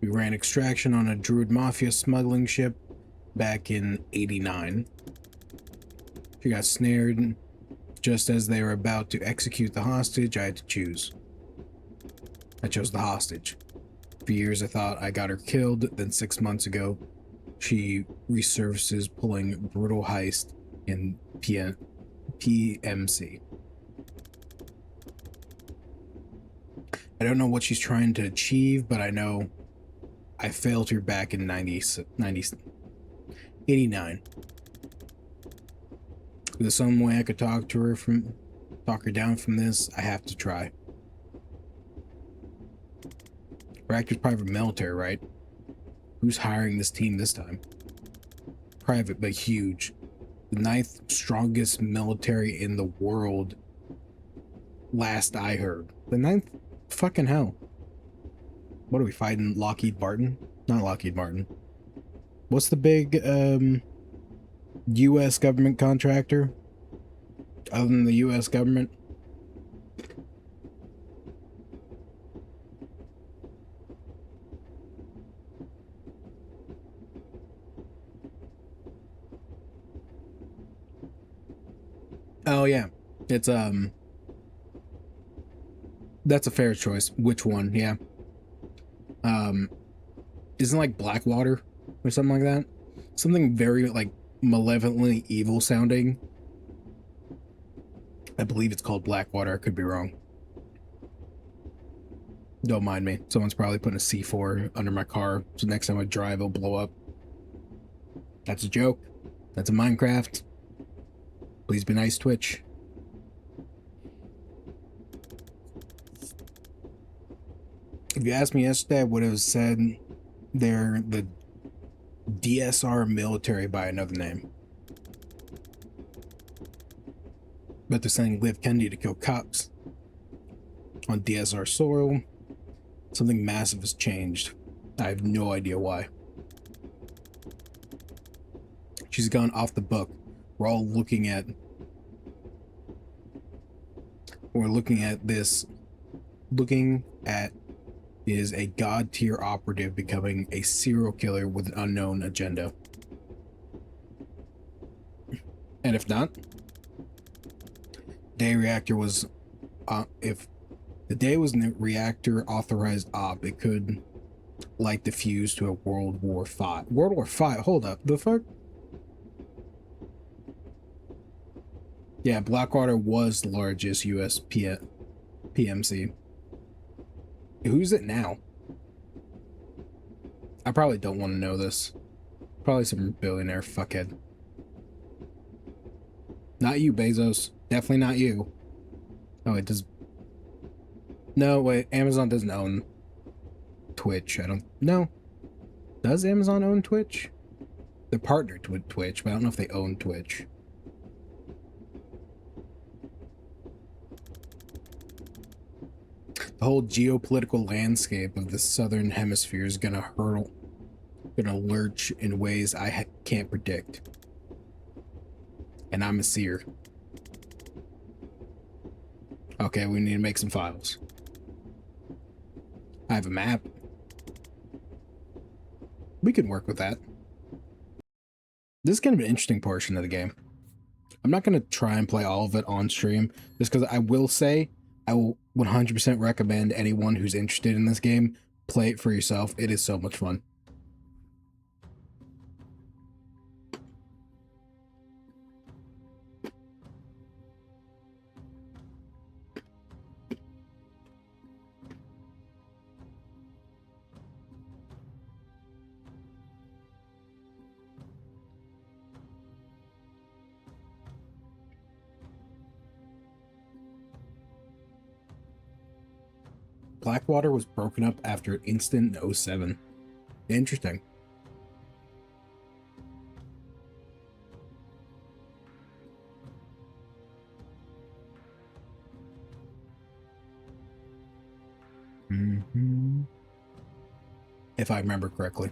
We ran extraction on a Druid Mafia smuggling ship back in '89. She got snared just as they were about to execute the hostage. I had to choose. I chose the hostage. For years I thought I got her killed, then 6 months ago she resurfaces pulling brutal heist in PMC. I don't know what she's trying to achieve, but I know I failed her back in 89. If there's some way I could talk her down from this, I have to try. Reactor's private military, right? Who's hiring this team this time? Private, but huge. The 9th strongest military in the world, last I heard. The 9th? Fucking hell. What are we fighting? Lockheed Martin? Not Lockheed Martin. What's the big, U.S. government contractor? Other than the U.S. government? Oh, yeah. It's, that's a fair choice. Which one? Yeah. Isn't it like Blackwater or something like that? Something very, like, malevolently evil sounding. I believe it's called Blackwater. I could be wrong. Don't mind me. Someone's probably putting a C4 under my car, so next time I drive, it'll blow up. That's a joke. That's a Minecraft. Please be nice, Twitch. If you asked me yesterday, I would have said they're the DSR military by another name. But they're sending Liv Kennedy to kill cops on DSR soil. Something massive has changed. I have no idea why. She's gone off the book. We're all looking at... this. Looking at is a god-tier operative becoming a serial killer with an unknown agenda. And if not, day reactor was... if the day was a reactor authorized op, it could light the fuse to a World War V. World War V? Hold up. The fuck? Yeah, Blackwater was the largest US PMC. Who's it now? I probably don't want to know this. Probably some billionaire fuckhead. Not you, Bezos. Definitely not you. Oh, it does... No, wait. Amazon doesn't own Twitch. I don't... No. Does Amazon own Twitch? They're partnered with Twitch, but I don't know if they own Twitch. The whole geopolitical landscape of the southern hemisphere is gonna lurch in ways I can't predict. And I'm a seer. Okay, we need to make some files. I have a map. We can work with that. This is kind of an interesting portion of the game. I'm not going to try and play all of it on stream, just because I will say, I will 100% recommend anyone who's interested in this game, play it for yourself. It is so much fun. Blackwater was broken up after an incident in 07. Interesting. If I remember correctly.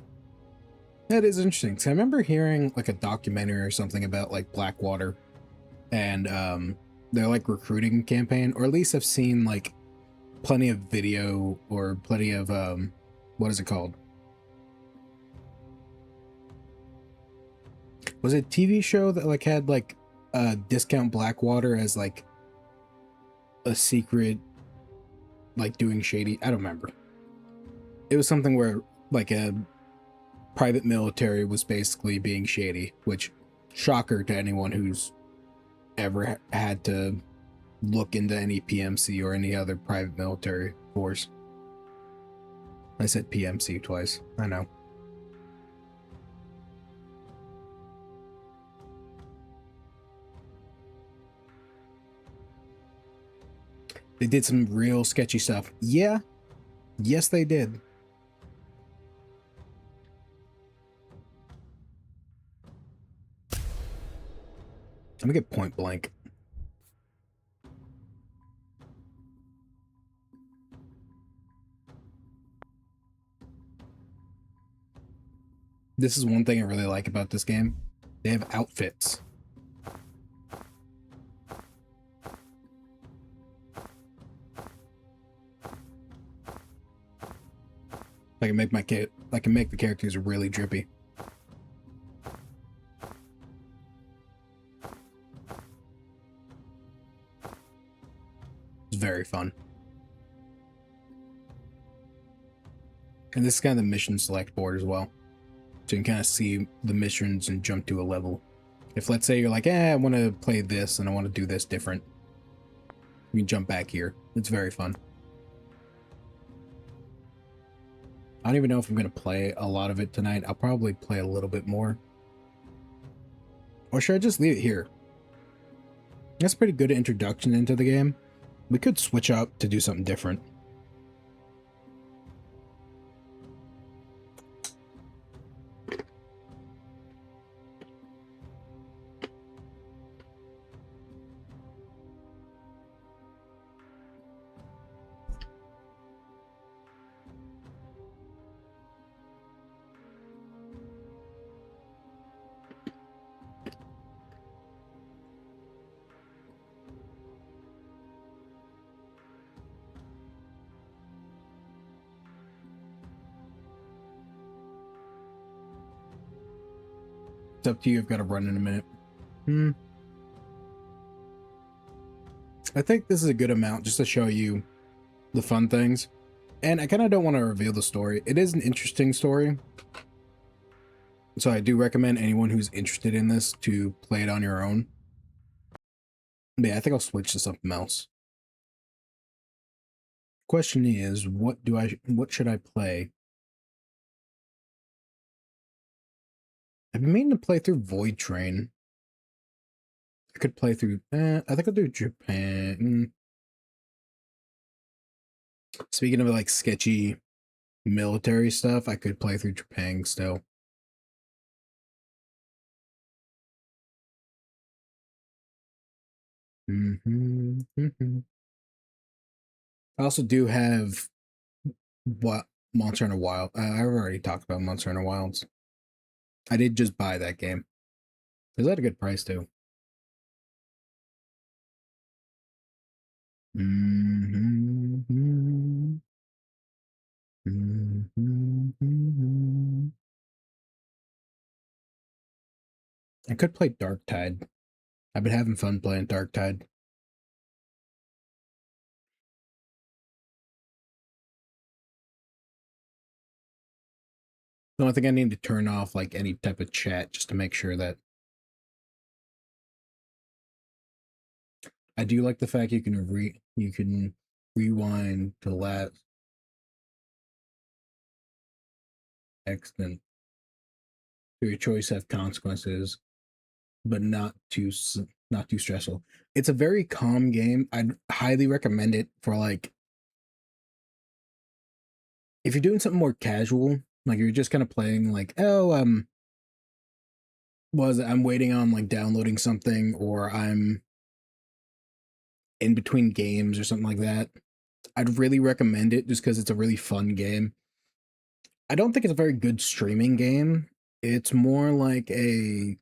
That is interesting. So I remember hearing like a documentary or something about like Blackwater and their like recruiting campaign, or at least I've seen like plenty of video or plenty of what is it called? Was it a TV show that like had like discount Blackwater as like a secret, like doing shady? I don't remember. It was something where like a private military was basically being shady, which shocker to anyone who's ever had to look into any PMC or any other private military force. I said PMC twice. I know. They did some real sketchy stuff. Yeah. Yes, they did. Let me get point blank. This is one thing I really like about this game. They have outfits. I can make the characters really drippy. It's very fun. And this is kind of the mission select board as well. So you can kind of see the missions and jump to a level. If let's say you're like, I want to play this and I want to do this different, you can jump back here. It's very fun. I don't even know if I'm going to play a lot of it tonight. I'll probably play a little bit more. Or should I just leave it here? That's a pretty good introduction into the game. We could switch up to do something different. It's up to you. I've got to run in a minute. I think this is a good amount just to show you the fun things. And I kind of don't want to reveal the story. It is an interesting story. So I do recommend anyone who's interested in this to play it on your own. But yeah, I think I'll switch to something else. Question is, what should I play? I've been meaning to play through Void Train. I could play through, I think I'll do Japan. Speaking of like sketchy military stuff, I could play through Japan still. I also do have what Monster Hunter Wild. I've already talked about Monster Hunter Wilds. I did just buy that game. Is that a good price too? I could play Dark Tide. I've been having fun playing Dark Tide. So I think I need to turn off like any type of chat just to make sure that I do like the fact you can rewind to the last extent. Your choice have consequences, but not too stressful. It's a very calm game. I'd highly recommend it for like if you're doing something more casual, like you're just kind of playing, like, oh, was I'm waiting on like downloading something, or I'm in between games or something like that, I'd really recommend it just because it's a really fun game. I don't think it's a very good streaming game. It's more like a,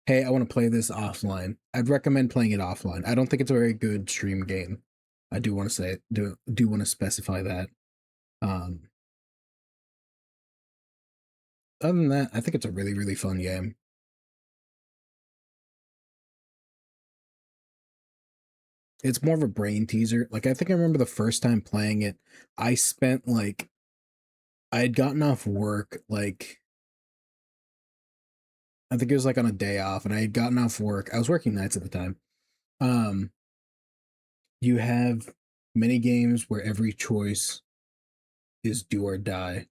hey, I want to play this offline. I'd recommend playing it offline. I don't think it's a very good stream game. I do want to say do want to specify that. Um, Other than that, I think it's a really fun game. It's more of a brain teaser. Like I think I remember the first time playing it, I spent like I had gotten off work like I think it was like on a day off, and I had gotten off work. I was working nights at the time. Um, you have many games where every choice is do or die.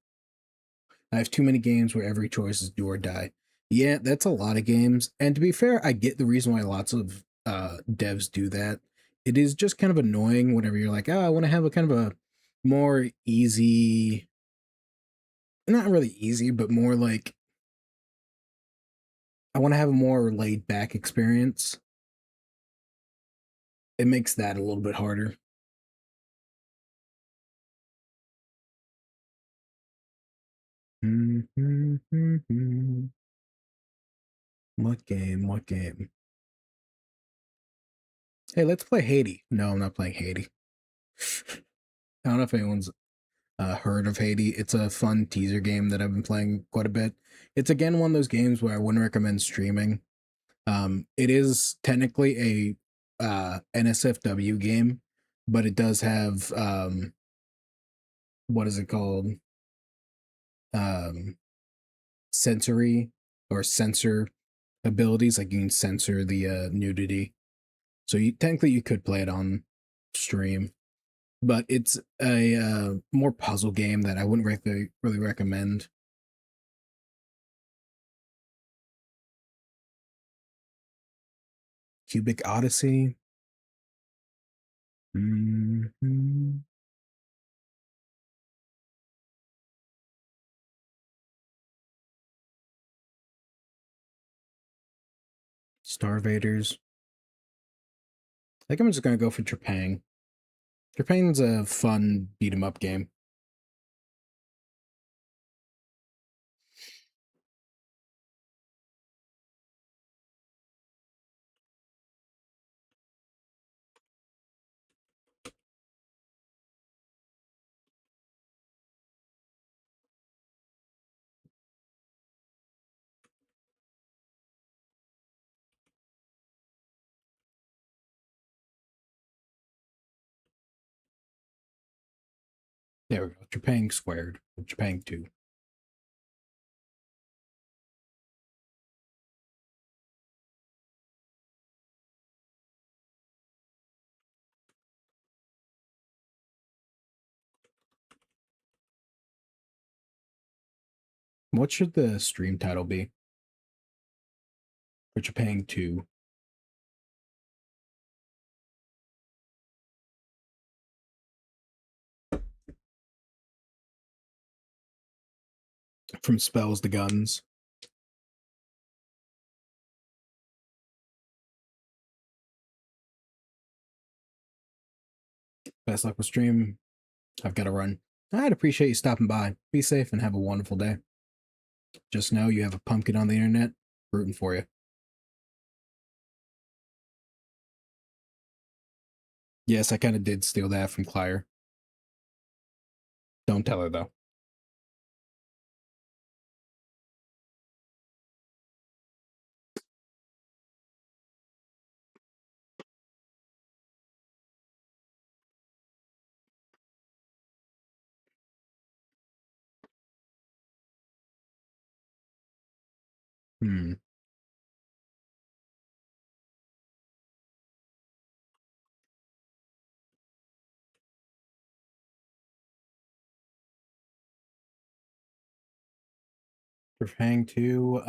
I have too many games where every choice is do or die. Yeah, that's a lot of games. And to be fair, I get the reason why lots of devs do that. It is just kind of annoying whenever you're like, oh, I want to have a kind of a more easy, not really easy, but more like I want to have a more laid back experience. It makes that a little bit harder. What game? What game? Hey, let's play Haiti. No, I'm not playing Haiti. I don't know if anyone's heard of Haiti. It's a fun teaser game that I've been playing quite a bit. It's again one of those games where I wouldn't recommend streaming. It is technically a NSFW game, but it does have what is it called? Um, Sensory or sensor abilities. Like you can censor the nudity. So you technically you could play it on stream, but it's a more puzzle game that I wouldn't really recommend. Cubic Odyssey. Mm-hmm. Starvaders. I think I'm just gonna go for Trepang. Trepang's a fun beat 'em up game. There we go. Trepang squared. Trepang 2. What should the stream title be for Trepang 2? From spells to guns. Best luck with stream. I've got to run. I'd appreciate you stopping by. Be safe and have a wonderful day. Just know you have a pumpkin on the internet rooting for you. Yes, I kind of did steal that from Clire. Don't tell her though. Hmm. For Fang 2,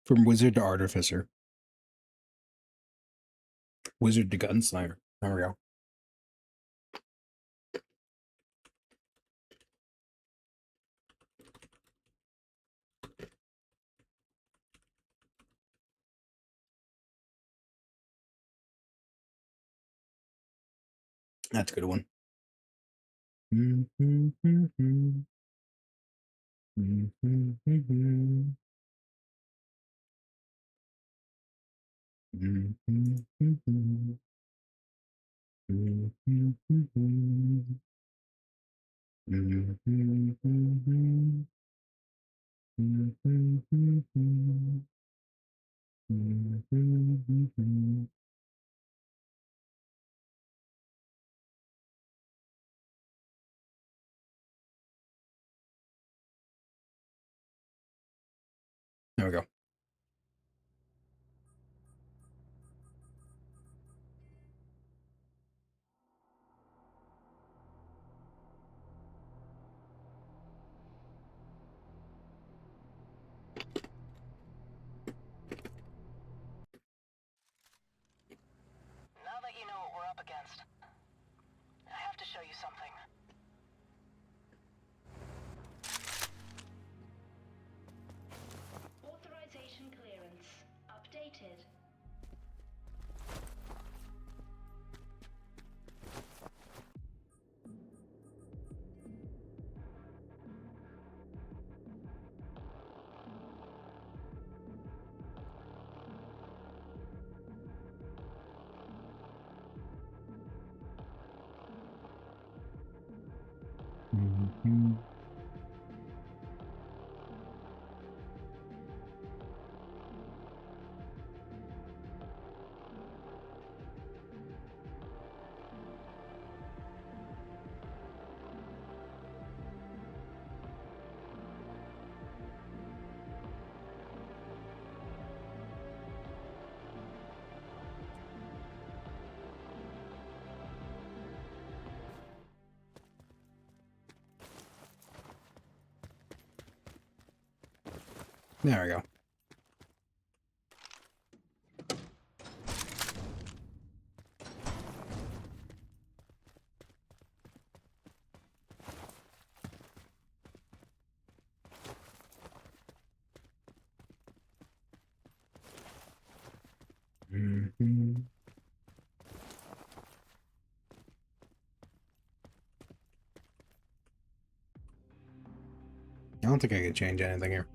From wizard to artificer. Wizard to gunslinger. There we go. That's a good one. There we go. Now that you know what we're up against, I have to show you something. Authorization clearance updated. There we go. I don't think I can change anything here.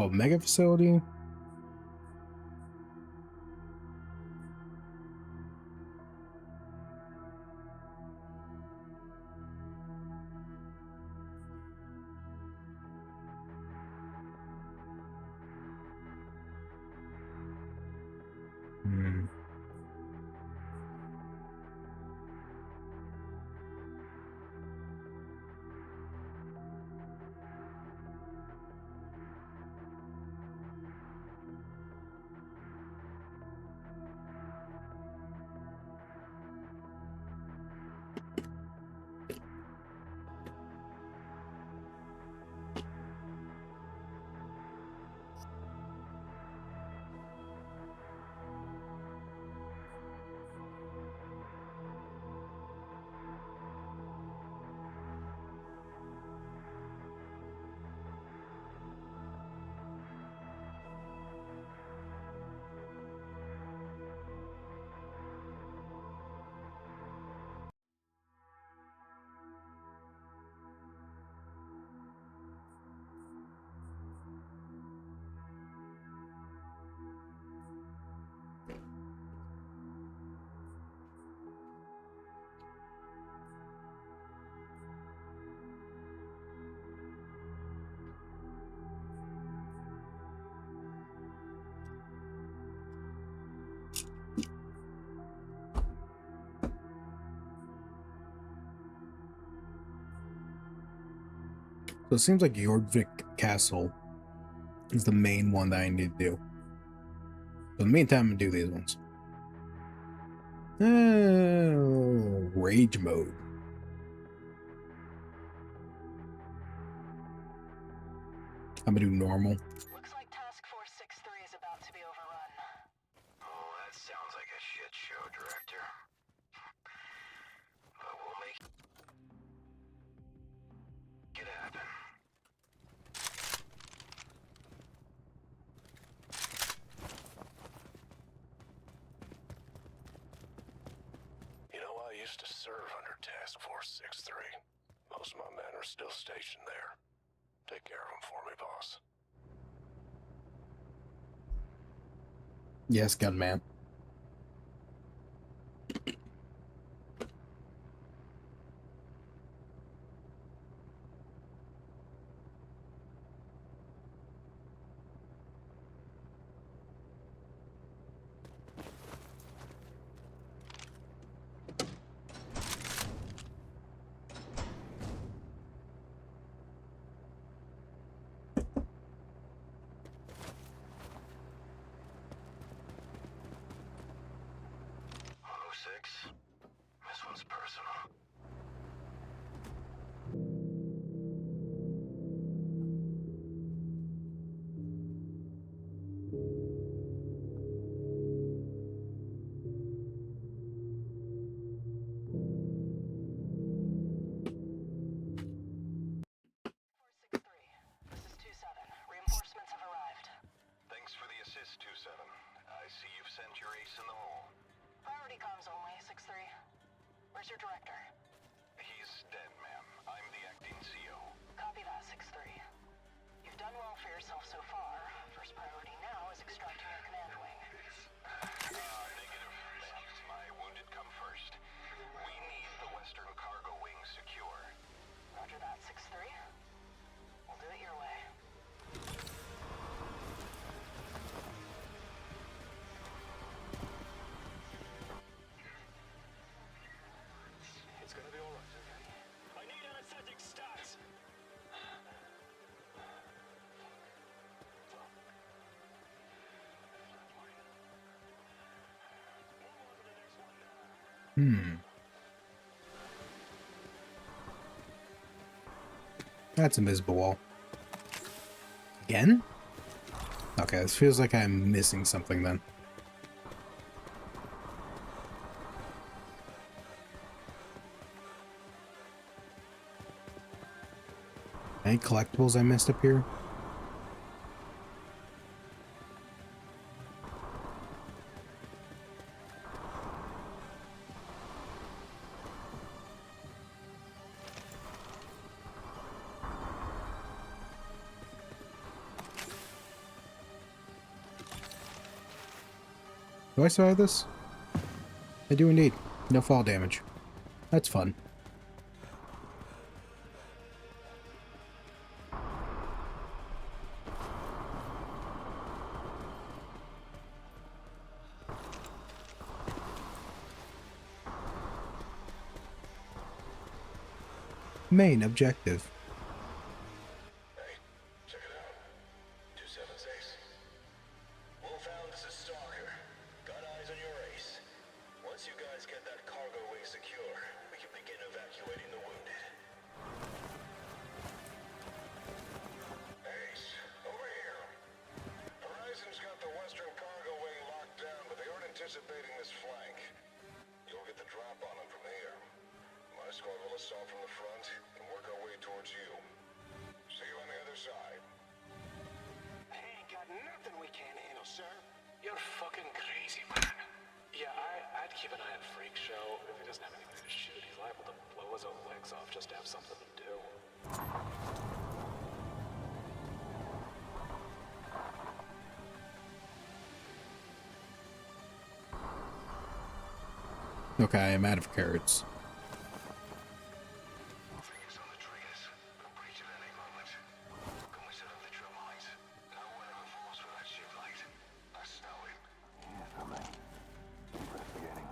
Oh, mega facility. So it seems like Yorkvik Castle is the main one that I need to do. So in the meantime, I'm gonna do these ones. Oh, rage mode. I'm gonna do normal. Looks like Task Force 6-3 is about to be overrun. Oh, that sounds like a shit show, Director. But we'll make it happen. You know, I used to serve under Task Force 6-3. Most of my men are still stationed there. Take care of them for me, boss. Yes, gunman. This one's personal. Force 6-3, this is 2-7. Reinforcements have arrived. Thanks for the assist, 2-7. I see you've sent your ace in the hole. Priority comms only, 6-3. Where's your director? He's dead, ma'am. I'm the acting CO. Copy that, 6-3. You've done well for yourself so far. First priority now is extracting your command wing. Negative, ma'am. My wounded come first. We need the western cargo wing secure. Roger that, 6-3. We'll do it your way. It's gonna be alright, okay? I need anesthetic stats! That's invisible wall. Again? Okay, this feels like I'm missing something then. Any collectibles I missed up here? Do I survive this? I do indeed. No fall damage. That's fun. Main objective. Hey, check it out. 2-7's ace. Wolfhound, this is Stalker. Got eyes on your ace. Once you guys get that cargo wing secure, we can begin evacuating the wounded. Ace, over here. Horizon's got the western cargo wing locked down, but they aren't anticipating this flank. You'll get the drop on them from here. My squad will assault from the front and work our way towards you. See you on the other side. Ain't got nothing we can't handle, sir. You're fucking crazy, man. Yeah, I'd keep an eye on Freak Show. If he doesn't have anything to shoot, he's liable to blow his own legs off just to have something to do. Okay, I'm out of carrots. Fingers on the triggers. Could breach at any moment. Can we set up the drill mines? No whatever force for that ship light. I smell it. Yeah, okay. Investigating.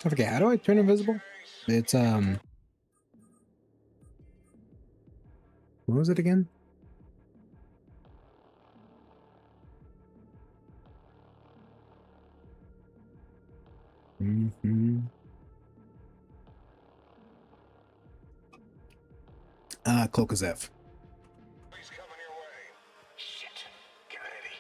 I forget, how do I turn invisible? It's what was it again? Cloak is F. He's coming your way. Shit. Get ready.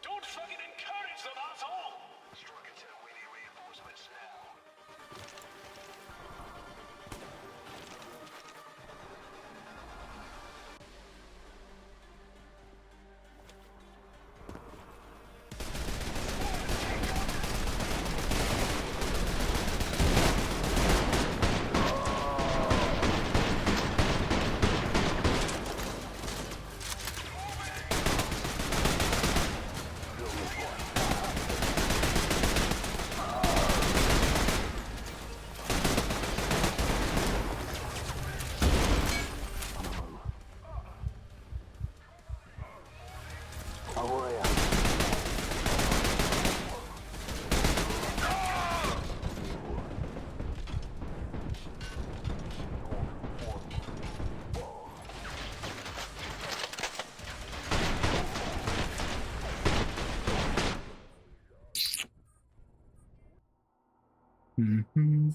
Don't fucking encourage them, asshole! Striker 10, we need reinforcements now. Mm-hmm.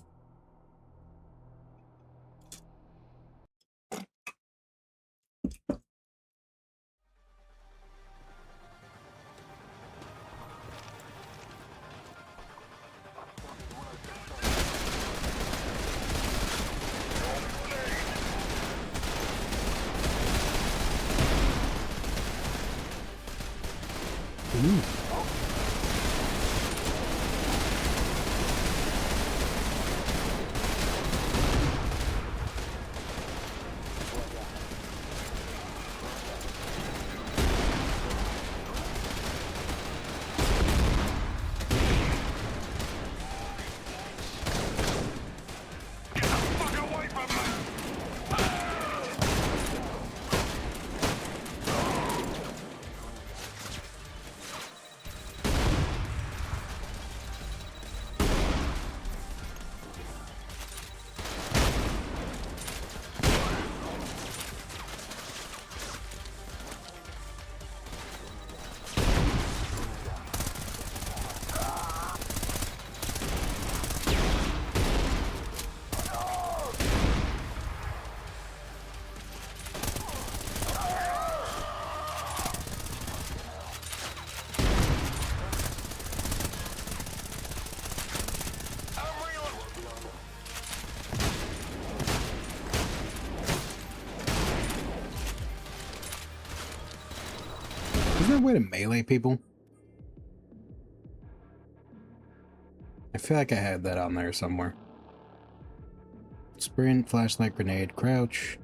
Ooh. Isn't there a way to melee people? I feel like I had that on there somewhere. Sprint, flashlight, grenade, crouch,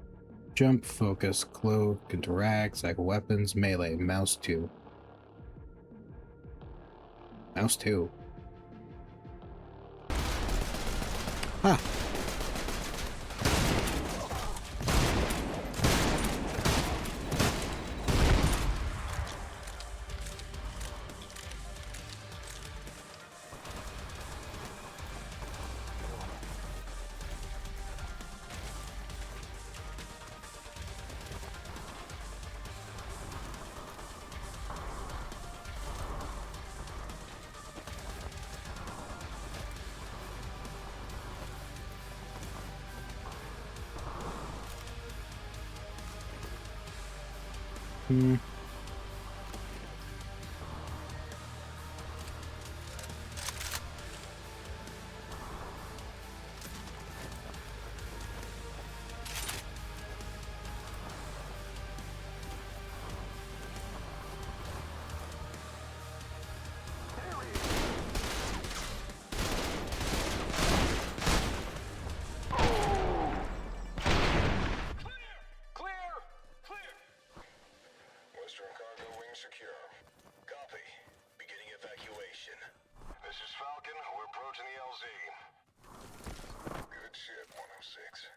jump, focus, cloak, interact, cycle weapons, melee, mouse 2. Mouse 2. Ah! approaching the LZ. Good shit, 106.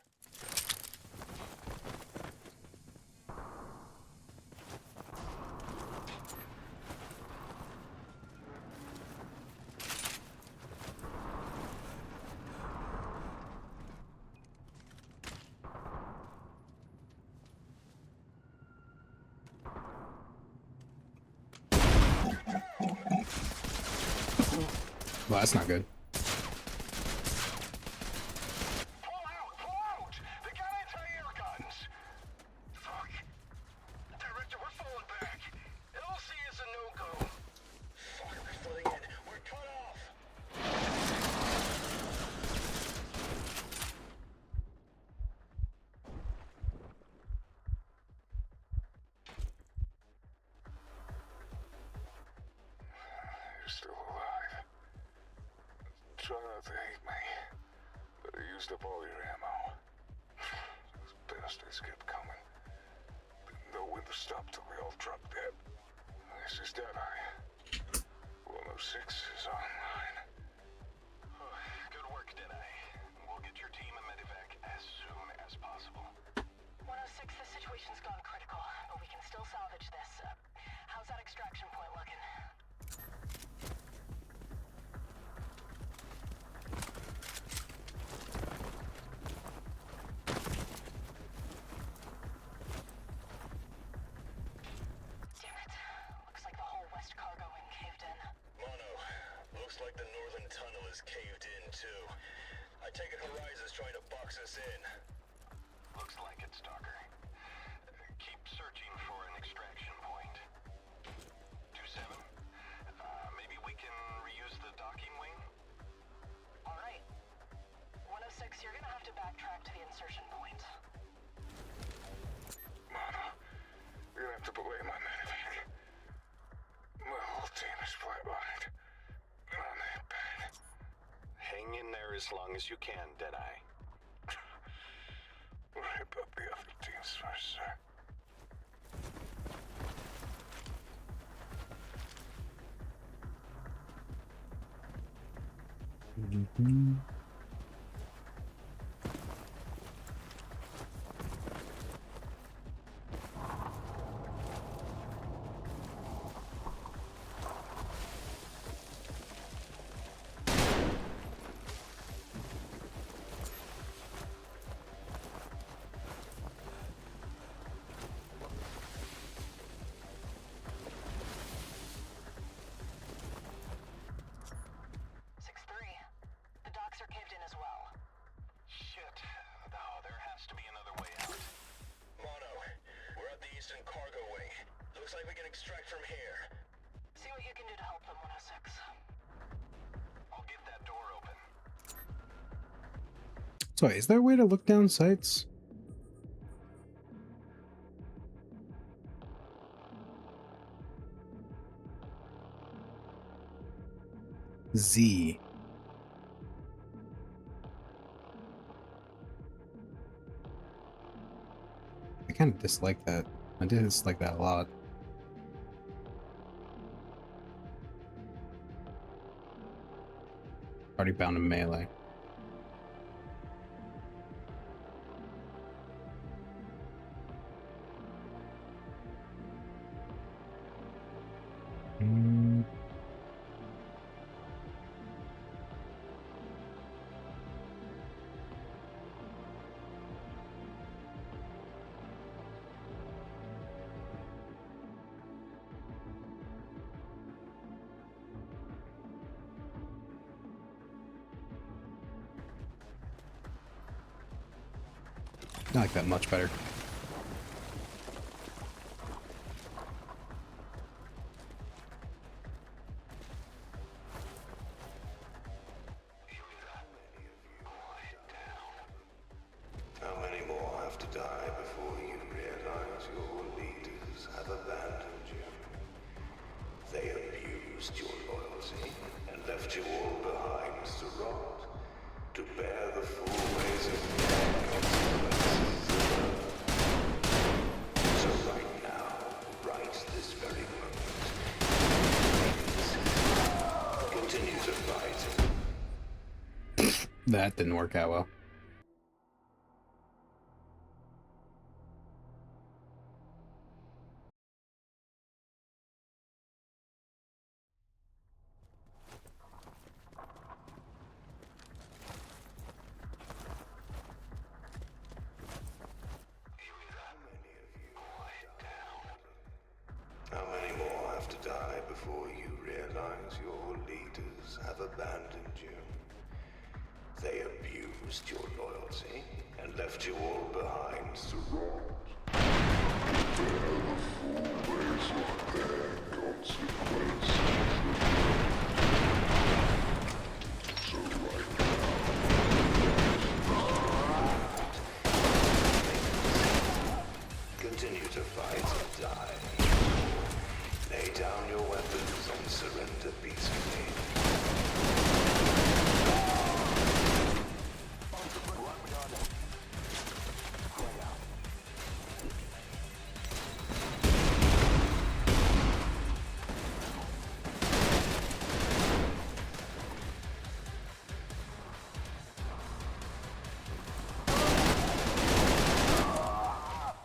Well, that's not good. Pull out! Pull out! They got anti-air guns! Fuck. Director, we're falling back. LC is a no-go. Fuck, we're flooding in. We're cut off! You're still alive. Try not to hate me, but I used up all your ammo. Those bastards kept coming. Didn't know when to stop till they all dropped dead. This is Deadeye. 106 is online. Good work, Deadeye. We'll get your team a medevac as soon as possible. 106, the situation's gone critical, but we can still salvage this. How's that extraction point looking? Damn it. Looks like the whole west cargo wing caved in. Mono, looks like the northern tunnel is caved in too. I take it Horizon's trying to box us in. Looks like it, Stalker. Keep searching for an extraction point. 2-7. Maybe we can reuse the docking wing? All right. 106, you're gonna have to backtrack to the insertion point. Mono, you're gonna have to belay my medevac. My whole team is flatlined. On that bad. Hang in there as long as you can, Deadeye. Rip up the other teams first, sir. The docks are caved in as well. Shit. Oh, there has to be another way out. Mono, we're at the eastern cargo wing. Looks like we can extract from here. See what you can do to help them, 106. I'll get that door open. So, is there a way to look down sights? Z. I kind of dislike that. I did dislike that a lot. Already bound in melee. I like that much better. How many more have to die before you realize your leaders have abandoned you? They abused your loyalty and left you all behind to rot, to bear the full ways of their consequences alone. That didn't work out well. How many more have to die before you realize your leaders have abandoned you? They abused your loyalty and left you all behind to rot. Continue to fight and die. Lay down your weapons and surrender peacefully.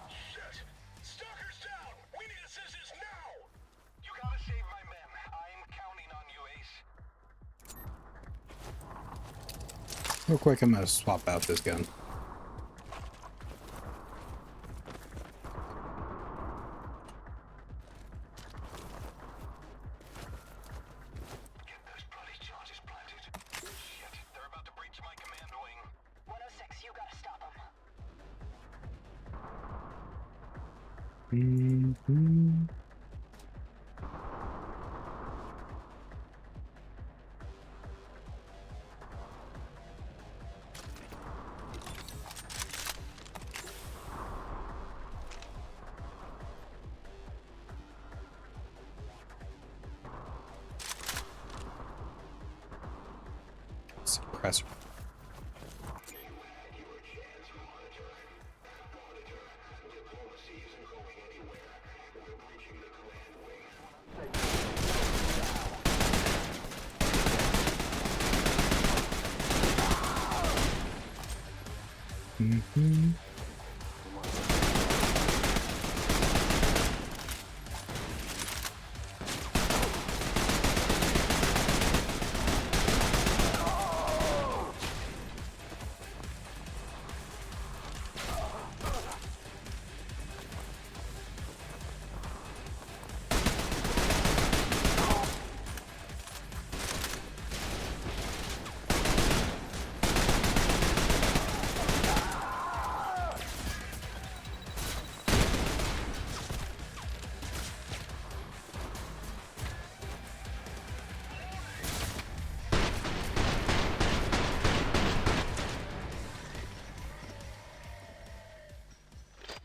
Shit! Stalker's down! We need assistance now! You gotta save my men. I'm counting on you, Ace. Real quick, I'm gonna swap out this gun. Get those bloody charges planted. Shit, they're about to breach my command wing. 106, you gotta stop them. Mm-hmm. Suppressor. Mm-hmm.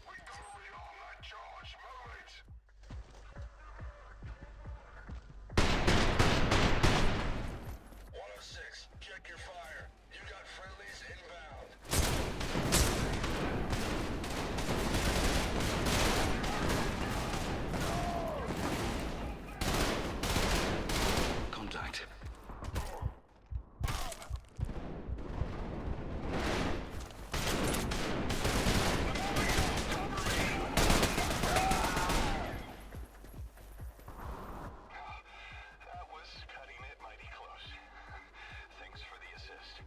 We gotta rearm that charge! Move it! 106, check your fire. You got friendlies inbound. Contact. That was cutting it mighty close. Thanks for the assist.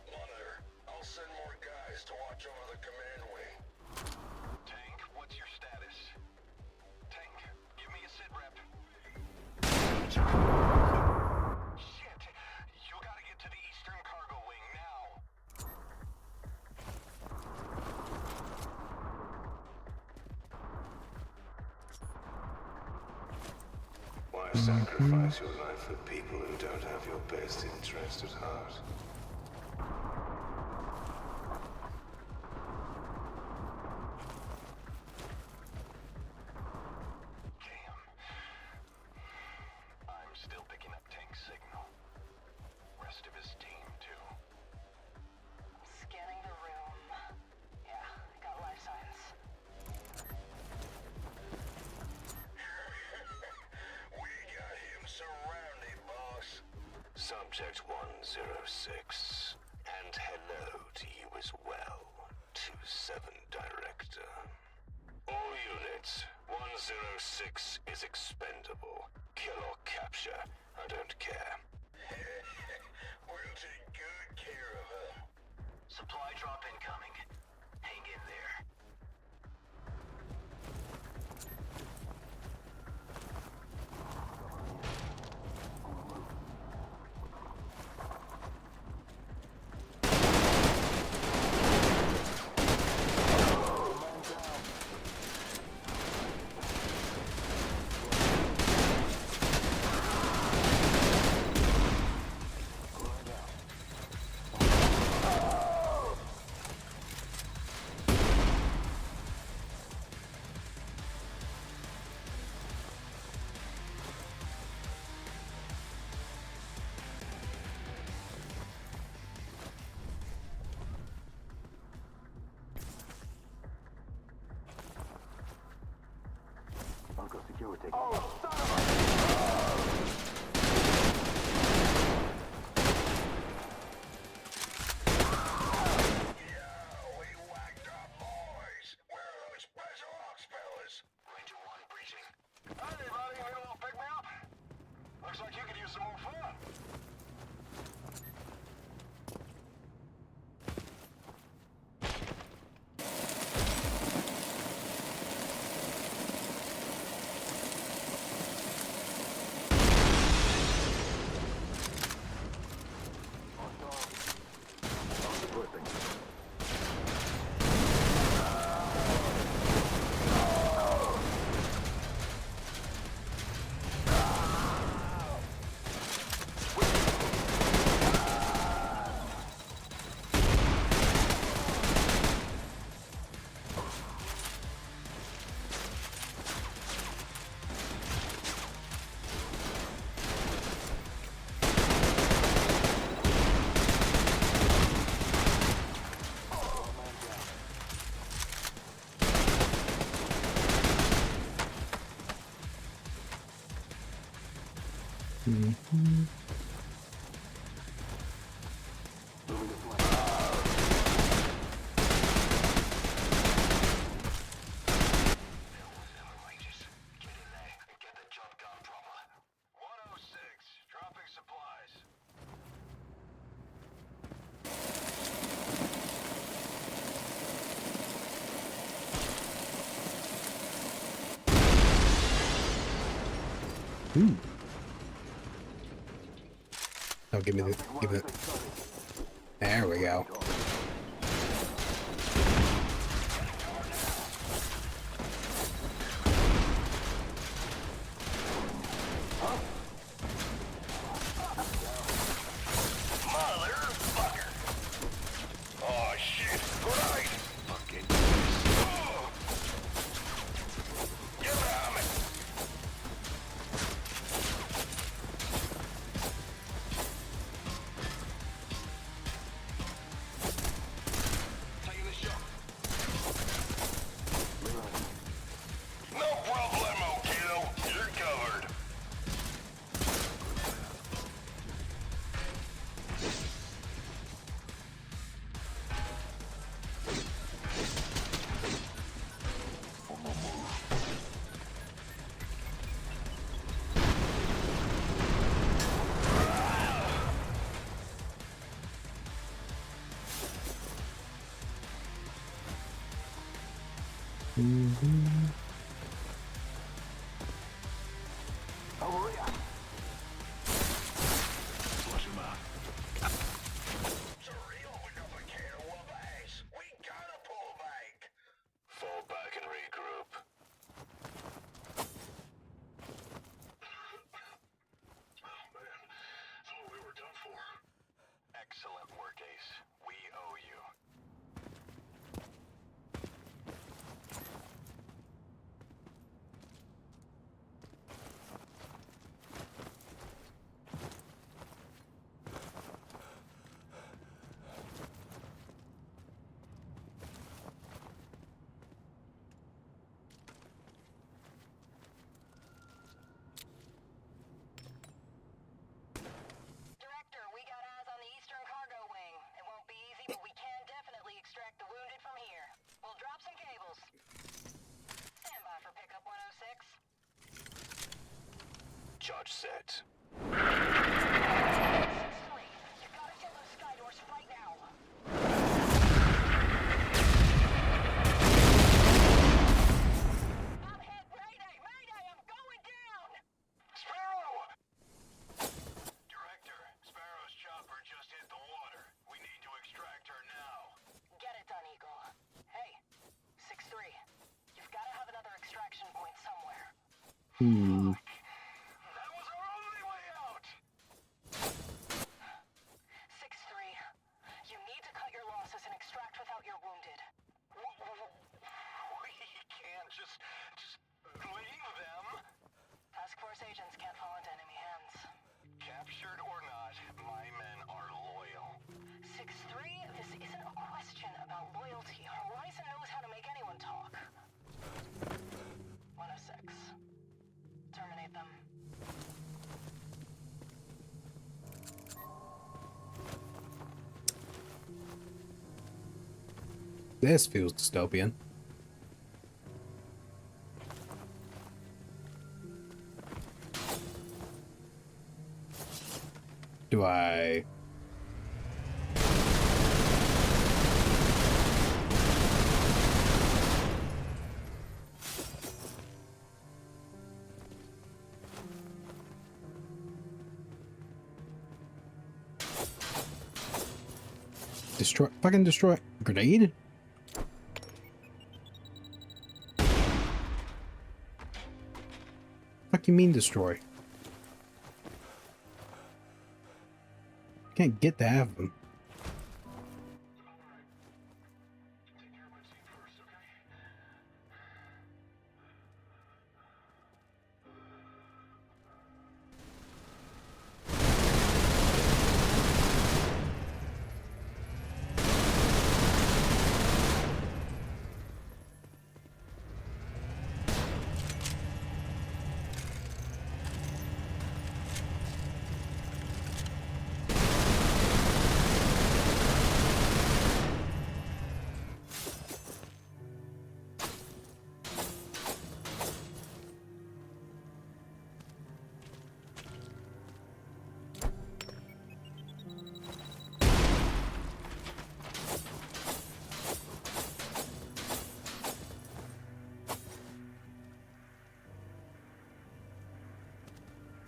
Monitor, I'll send more guys to watch over the command wing. Tank, what's your status? Tank, give me a sit rep. Shit! You gotta get to the eastern cargo wing now. Why sacrifice your life for people who don't have your best interest at heart? Damn. I'm still picking up Tank's signal. Rest of his team, too. Scanning the room. Yeah, got life signs. We got him surrounded, boss. Subject 106 units. 106 is expendable. Kill or capture, I don't care. We'll take good care of her. Supply drop incoming. Hang in there. Bunker security. We whacked our boys. Where are those special ops fellas? Ranger 1 breaching. Hi, anybody? Need a little pick-me-up? Looks like you could use some more fun. Rangers, get in there and get the job done proper. 106, dropping supplies. Ooh. Oh, give me the. There we go. Motherfucker! Oh shit! Right! Fucking. Get behind me! Taking the shot. No problemo, kiddo. You're covered. Surreal, we got the can of whoop ass. We gotta pull back. Fall back and regroup. Oh, man. Thought we were done for. Excellent work, Ace. We owe you. set. 6-3, you gotta kill those sky doors right now. I'm hit! Mayday! Mayday! I'm going down! Sparrow! Director, Sparrow's chopper just hit the water. We need to extract her now. Get it done, Eagle. Hey, 6-3, you've gotta have another extraction point somewhere. That was our only way out! 6-3, you need to cut your losses and extract without your wounded. We can't just leave them. Task Force agents can't fall into enemy hands. Captured or not, my men are loyal. 6-3, this isn't a question about loyalty. Horizon knows how to make anyone talk. 106. Terminate them. This feels dystopian. Do I... destroy... fucking destroy... grenade? Fuck you mean destroy? Can't get to have them. Take care of my team first, okay?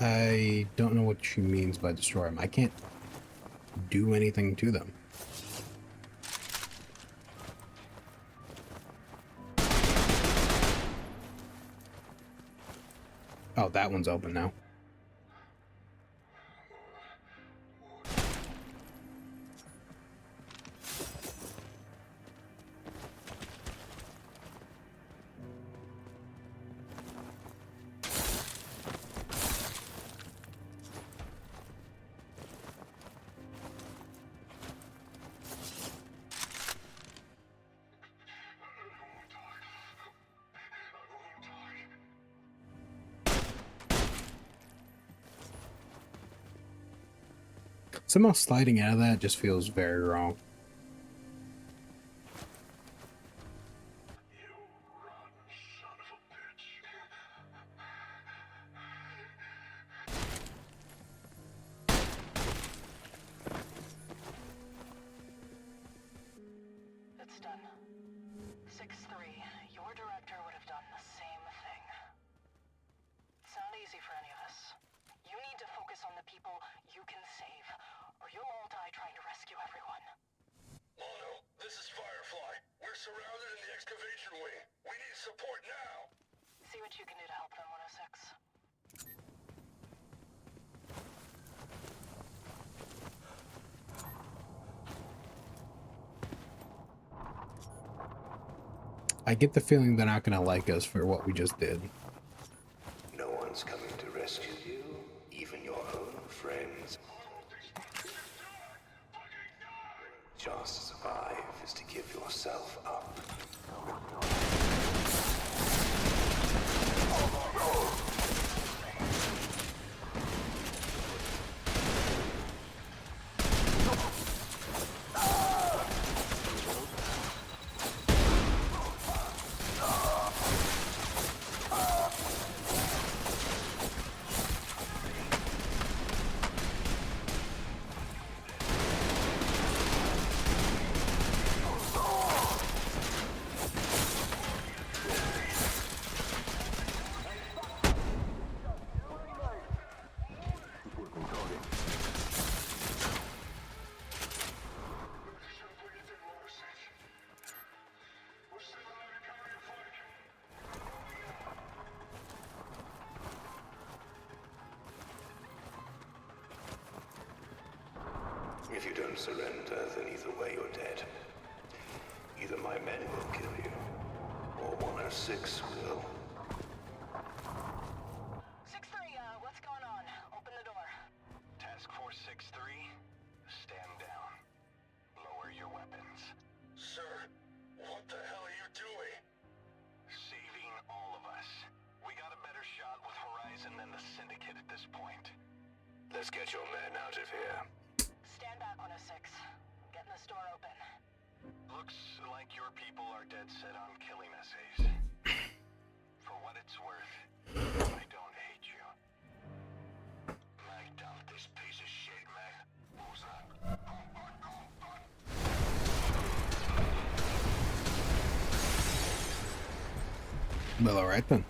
I don't know what she means by destroy them. I can't do anything to them. Oh, that one's open now. Somehow sliding out of that just feels very wrong. You rotten son of a bitch. It's done. 6-3, your director would have done the same thing. It's not easy for any of us. You need to focus on the people you can save, or you'll all die trying to rescue everyone. Mono, this is Firefly. We're surrounded in the excavation wing. We need support now. See what you can do to help them, 106. I get the feeling they're not gonna like us for what we just did. No one's coming to rescue you, even your own friends. Chance to survive is to give yourself up. If you don't surrender, then either way you're dead. Either my men will kill you, or 106 will. 6-3, what's going on? Open the door. Task Force 6-3, stand down. Lower your weapons. Sir, what the hell are you doing? Saving all of us. We got a better shot with Horizon than the Syndicate at this point. Let's get your men out of here. Stand back, 106. Getting this door open. Looks like your people are dead set on killing us, Ace. For what it's worth, I don't hate you. Mag, dump this piece of shit, man. Who's that? Well, alright then.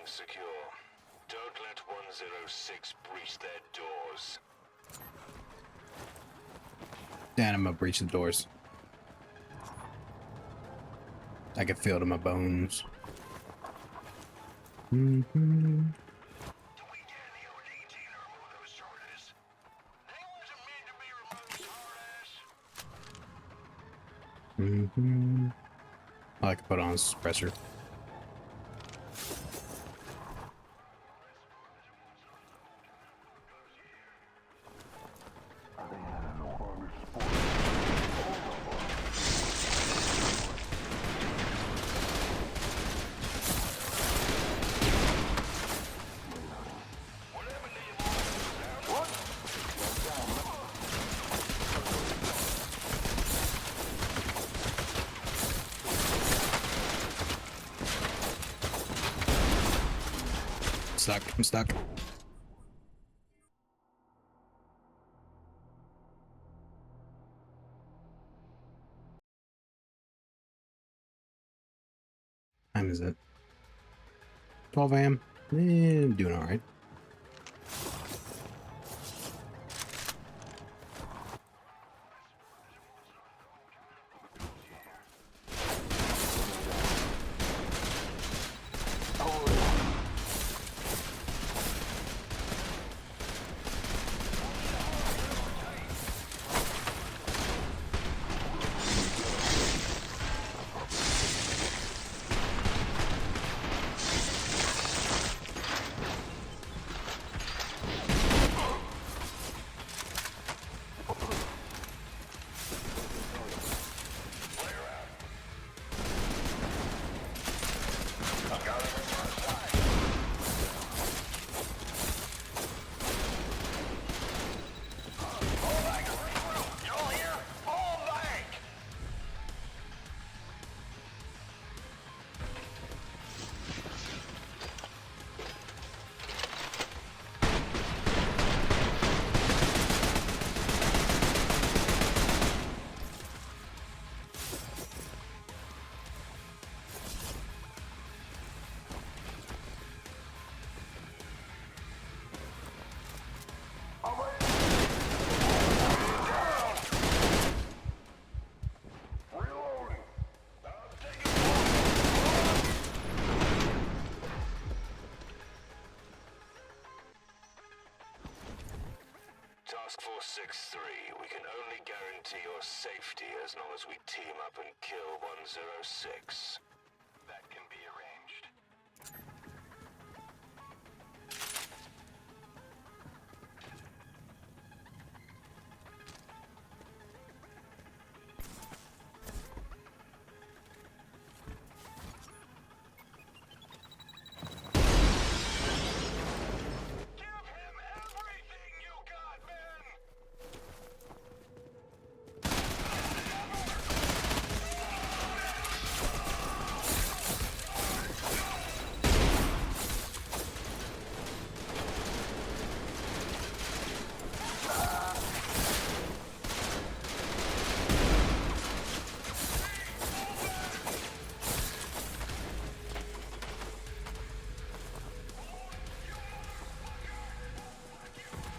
secure. Don't let 106 breach their doors. Dan, I'm gonna breach the doors. I can feel it in my bones. Do we get any ODT to remove those charges? They wasn't meant to be removed, hard ass. I can put on a suppressor. I'm stuck. Time is it? 12 a.m. I'm doing all right. Task Force 6-3, we can only guarantee your safety as long as we team up and kill 106. That can be arranged.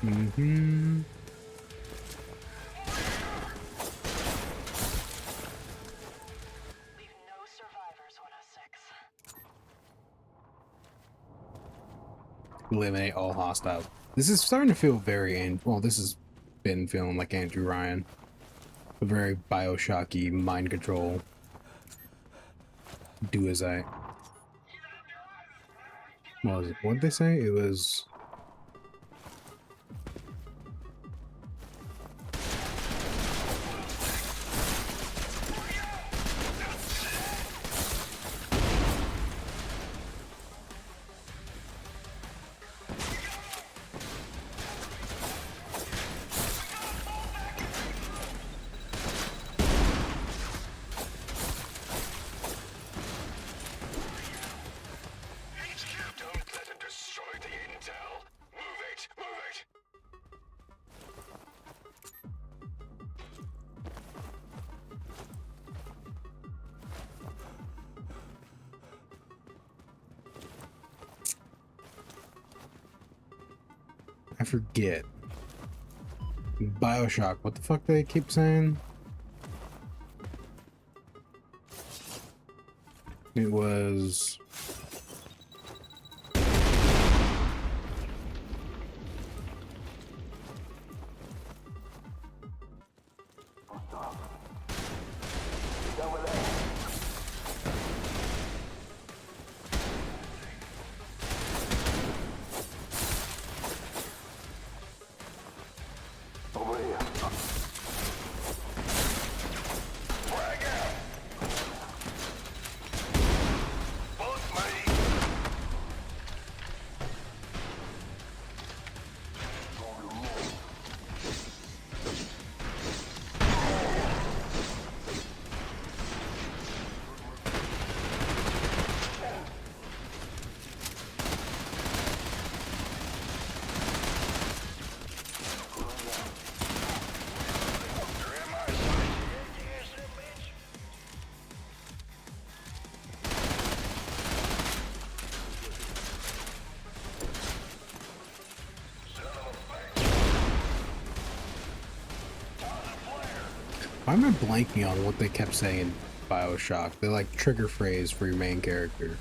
Mm-hmm. Leave no survivors, 106. Eliminate all hostiles. This is starting to feel very, well, this has been feeling like Andrew Ryan. A very Bioshocky mind control. Do as I. What was it? What did they say? It was. Don't let him destroy the intel. Move it! Move it! I forget. Bioshock. What the fuck they keep saying? It was. Over here. Frag out! Both me! You're in my sight! Why am I blanking on what they kept saying in Bioshock? They're like trigger phrase for your main character.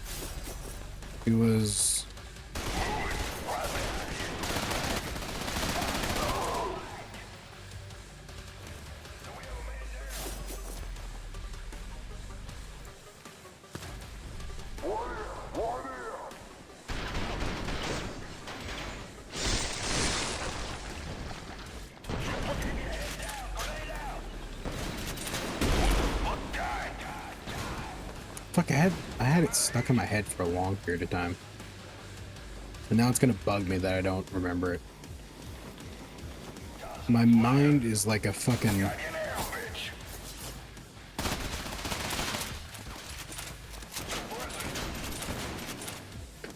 It was. Fuck, I had it stuck in my head for a long period of time. And now it's gonna bug me that I don't remember it. My mind is like a fucking. Get out, bitch!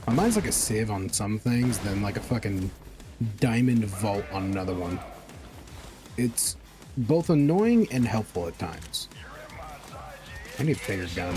My mind's like a sieve on some things, then like a fucking diamond vault on another one. It's both annoying and helpful at times. I need a bigger gun.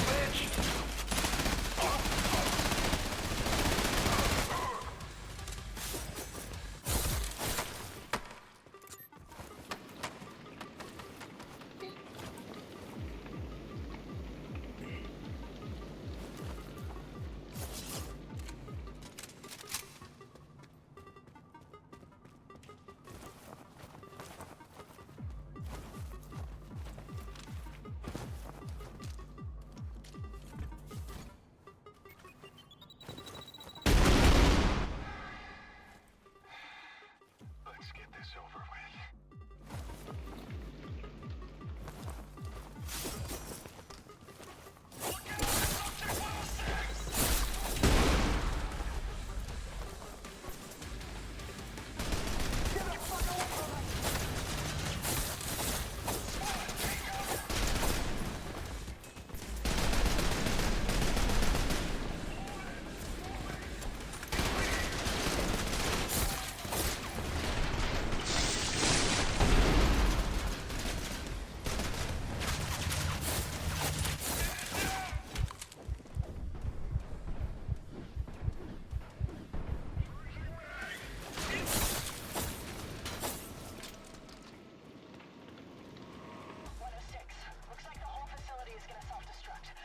Let's get this over with.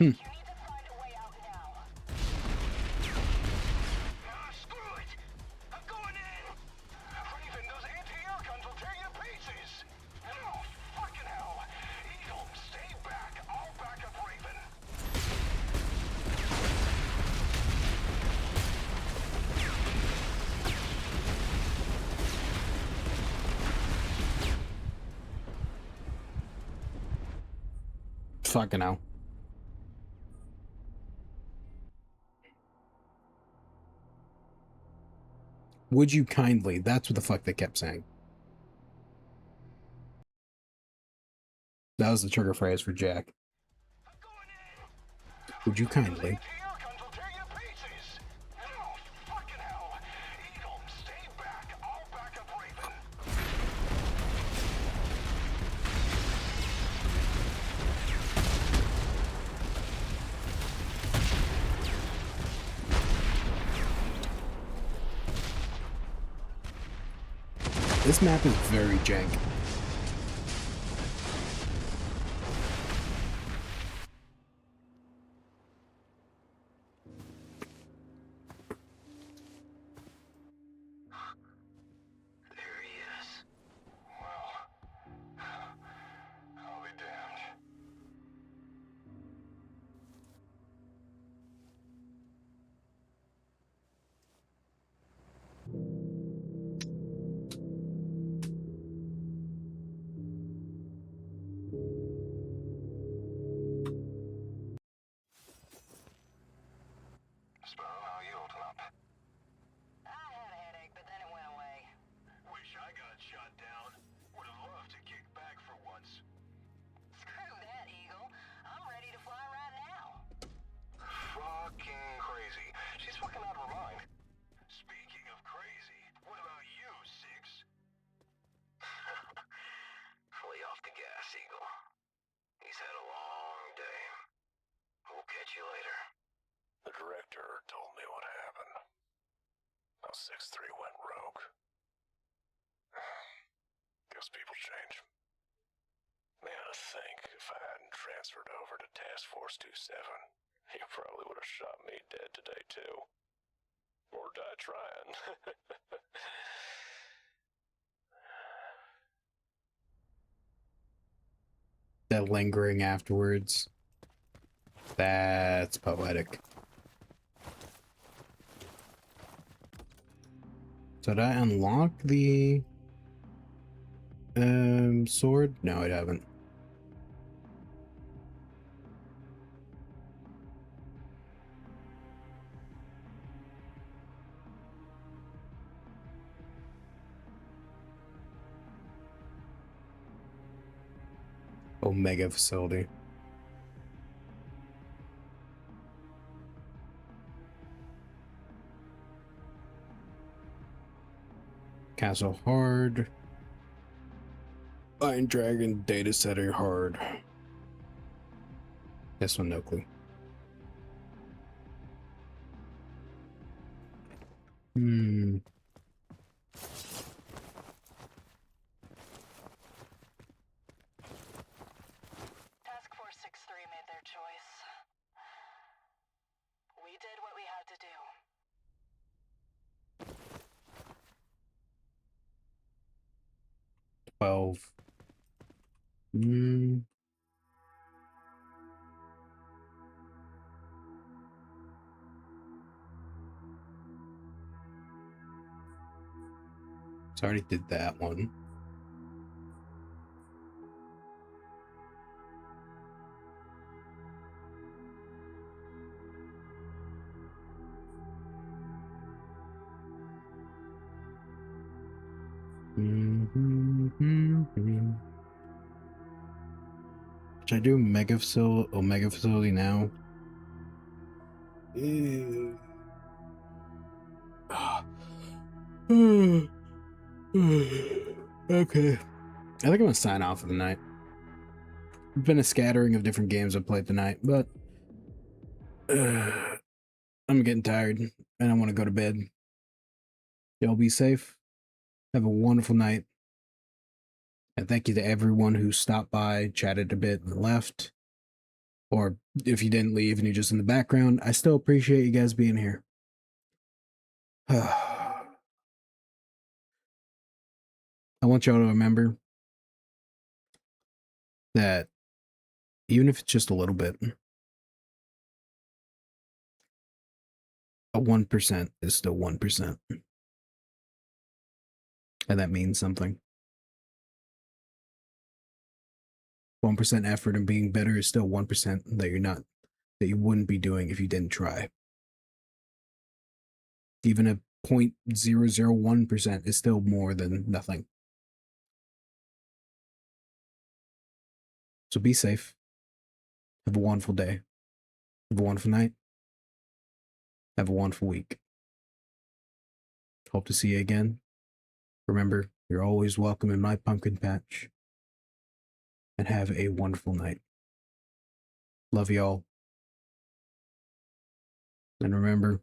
You need to find a way out now. Screw it! I'm going in! Raven, those anti-air guns will tear you to pieces! Oh, fucking hell! Eagle, stay back! I'll back up Raven! Fucking hell. Would you kindly? That's what the fuck they kept saying. That was the trigger phrase for Jack. I'm going in! Would you kindly? Anti-air guns will tear you to pieces! Oh, fucking hell! Eagle, stay back! I'll back up Raven! This map is very jank. There he is. Well, I'll be damned. Sparrow, how are you holding up? I had a headache, but then it went away. Wish I got shot down. Would have loved to kick back for once. Screw that, Eagle. I'm ready to fly right now. Fucking crazy. She's fucking out of her mind. Speaking of crazy, what about you, Six? Fully off the gas, Eagle. He's had a long day. We'll catch you later. The director told me what happened. How 6-3 went rogue. Guess people change. Man, I think if I hadn't transferred over to Task Force 27, he probably would have shot me dead today, too. Or die trying. That lingering afterwards. That's poetic. So did I unlock the sword? No, I haven't. Omega facility. Castle hard. Iron Dragon data center hard. This one, no clue. Task Force 6-3 made their choice. We did what we had to do. 12. So I already did that one. Should I do Omega facility now? Okay. I think I'm gonna sign off for the night. It's been a scattering of different games I've played tonight, but I'm getting tired and I want to go to bed. Y'all be safe. Have a wonderful night. And thank you to everyone who stopped by, chatted a bit, and left. Or if you didn't leave and you're just in the background, I still appreciate you guys being here. I want y'all to remember that even if it's just a little bit, a 1% is still 1%. And that means something. 1% effort and being better is still 1% that you wouldn't be doing if you didn't try. Even a 0.001% is still more than nothing. So be safe. Have a wonderful day. Have a wonderful night. Have a wonderful week. Hope to see you again. Remember, you're always welcome in my pumpkin patch. And have a wonderful night. Love y'all. And remember,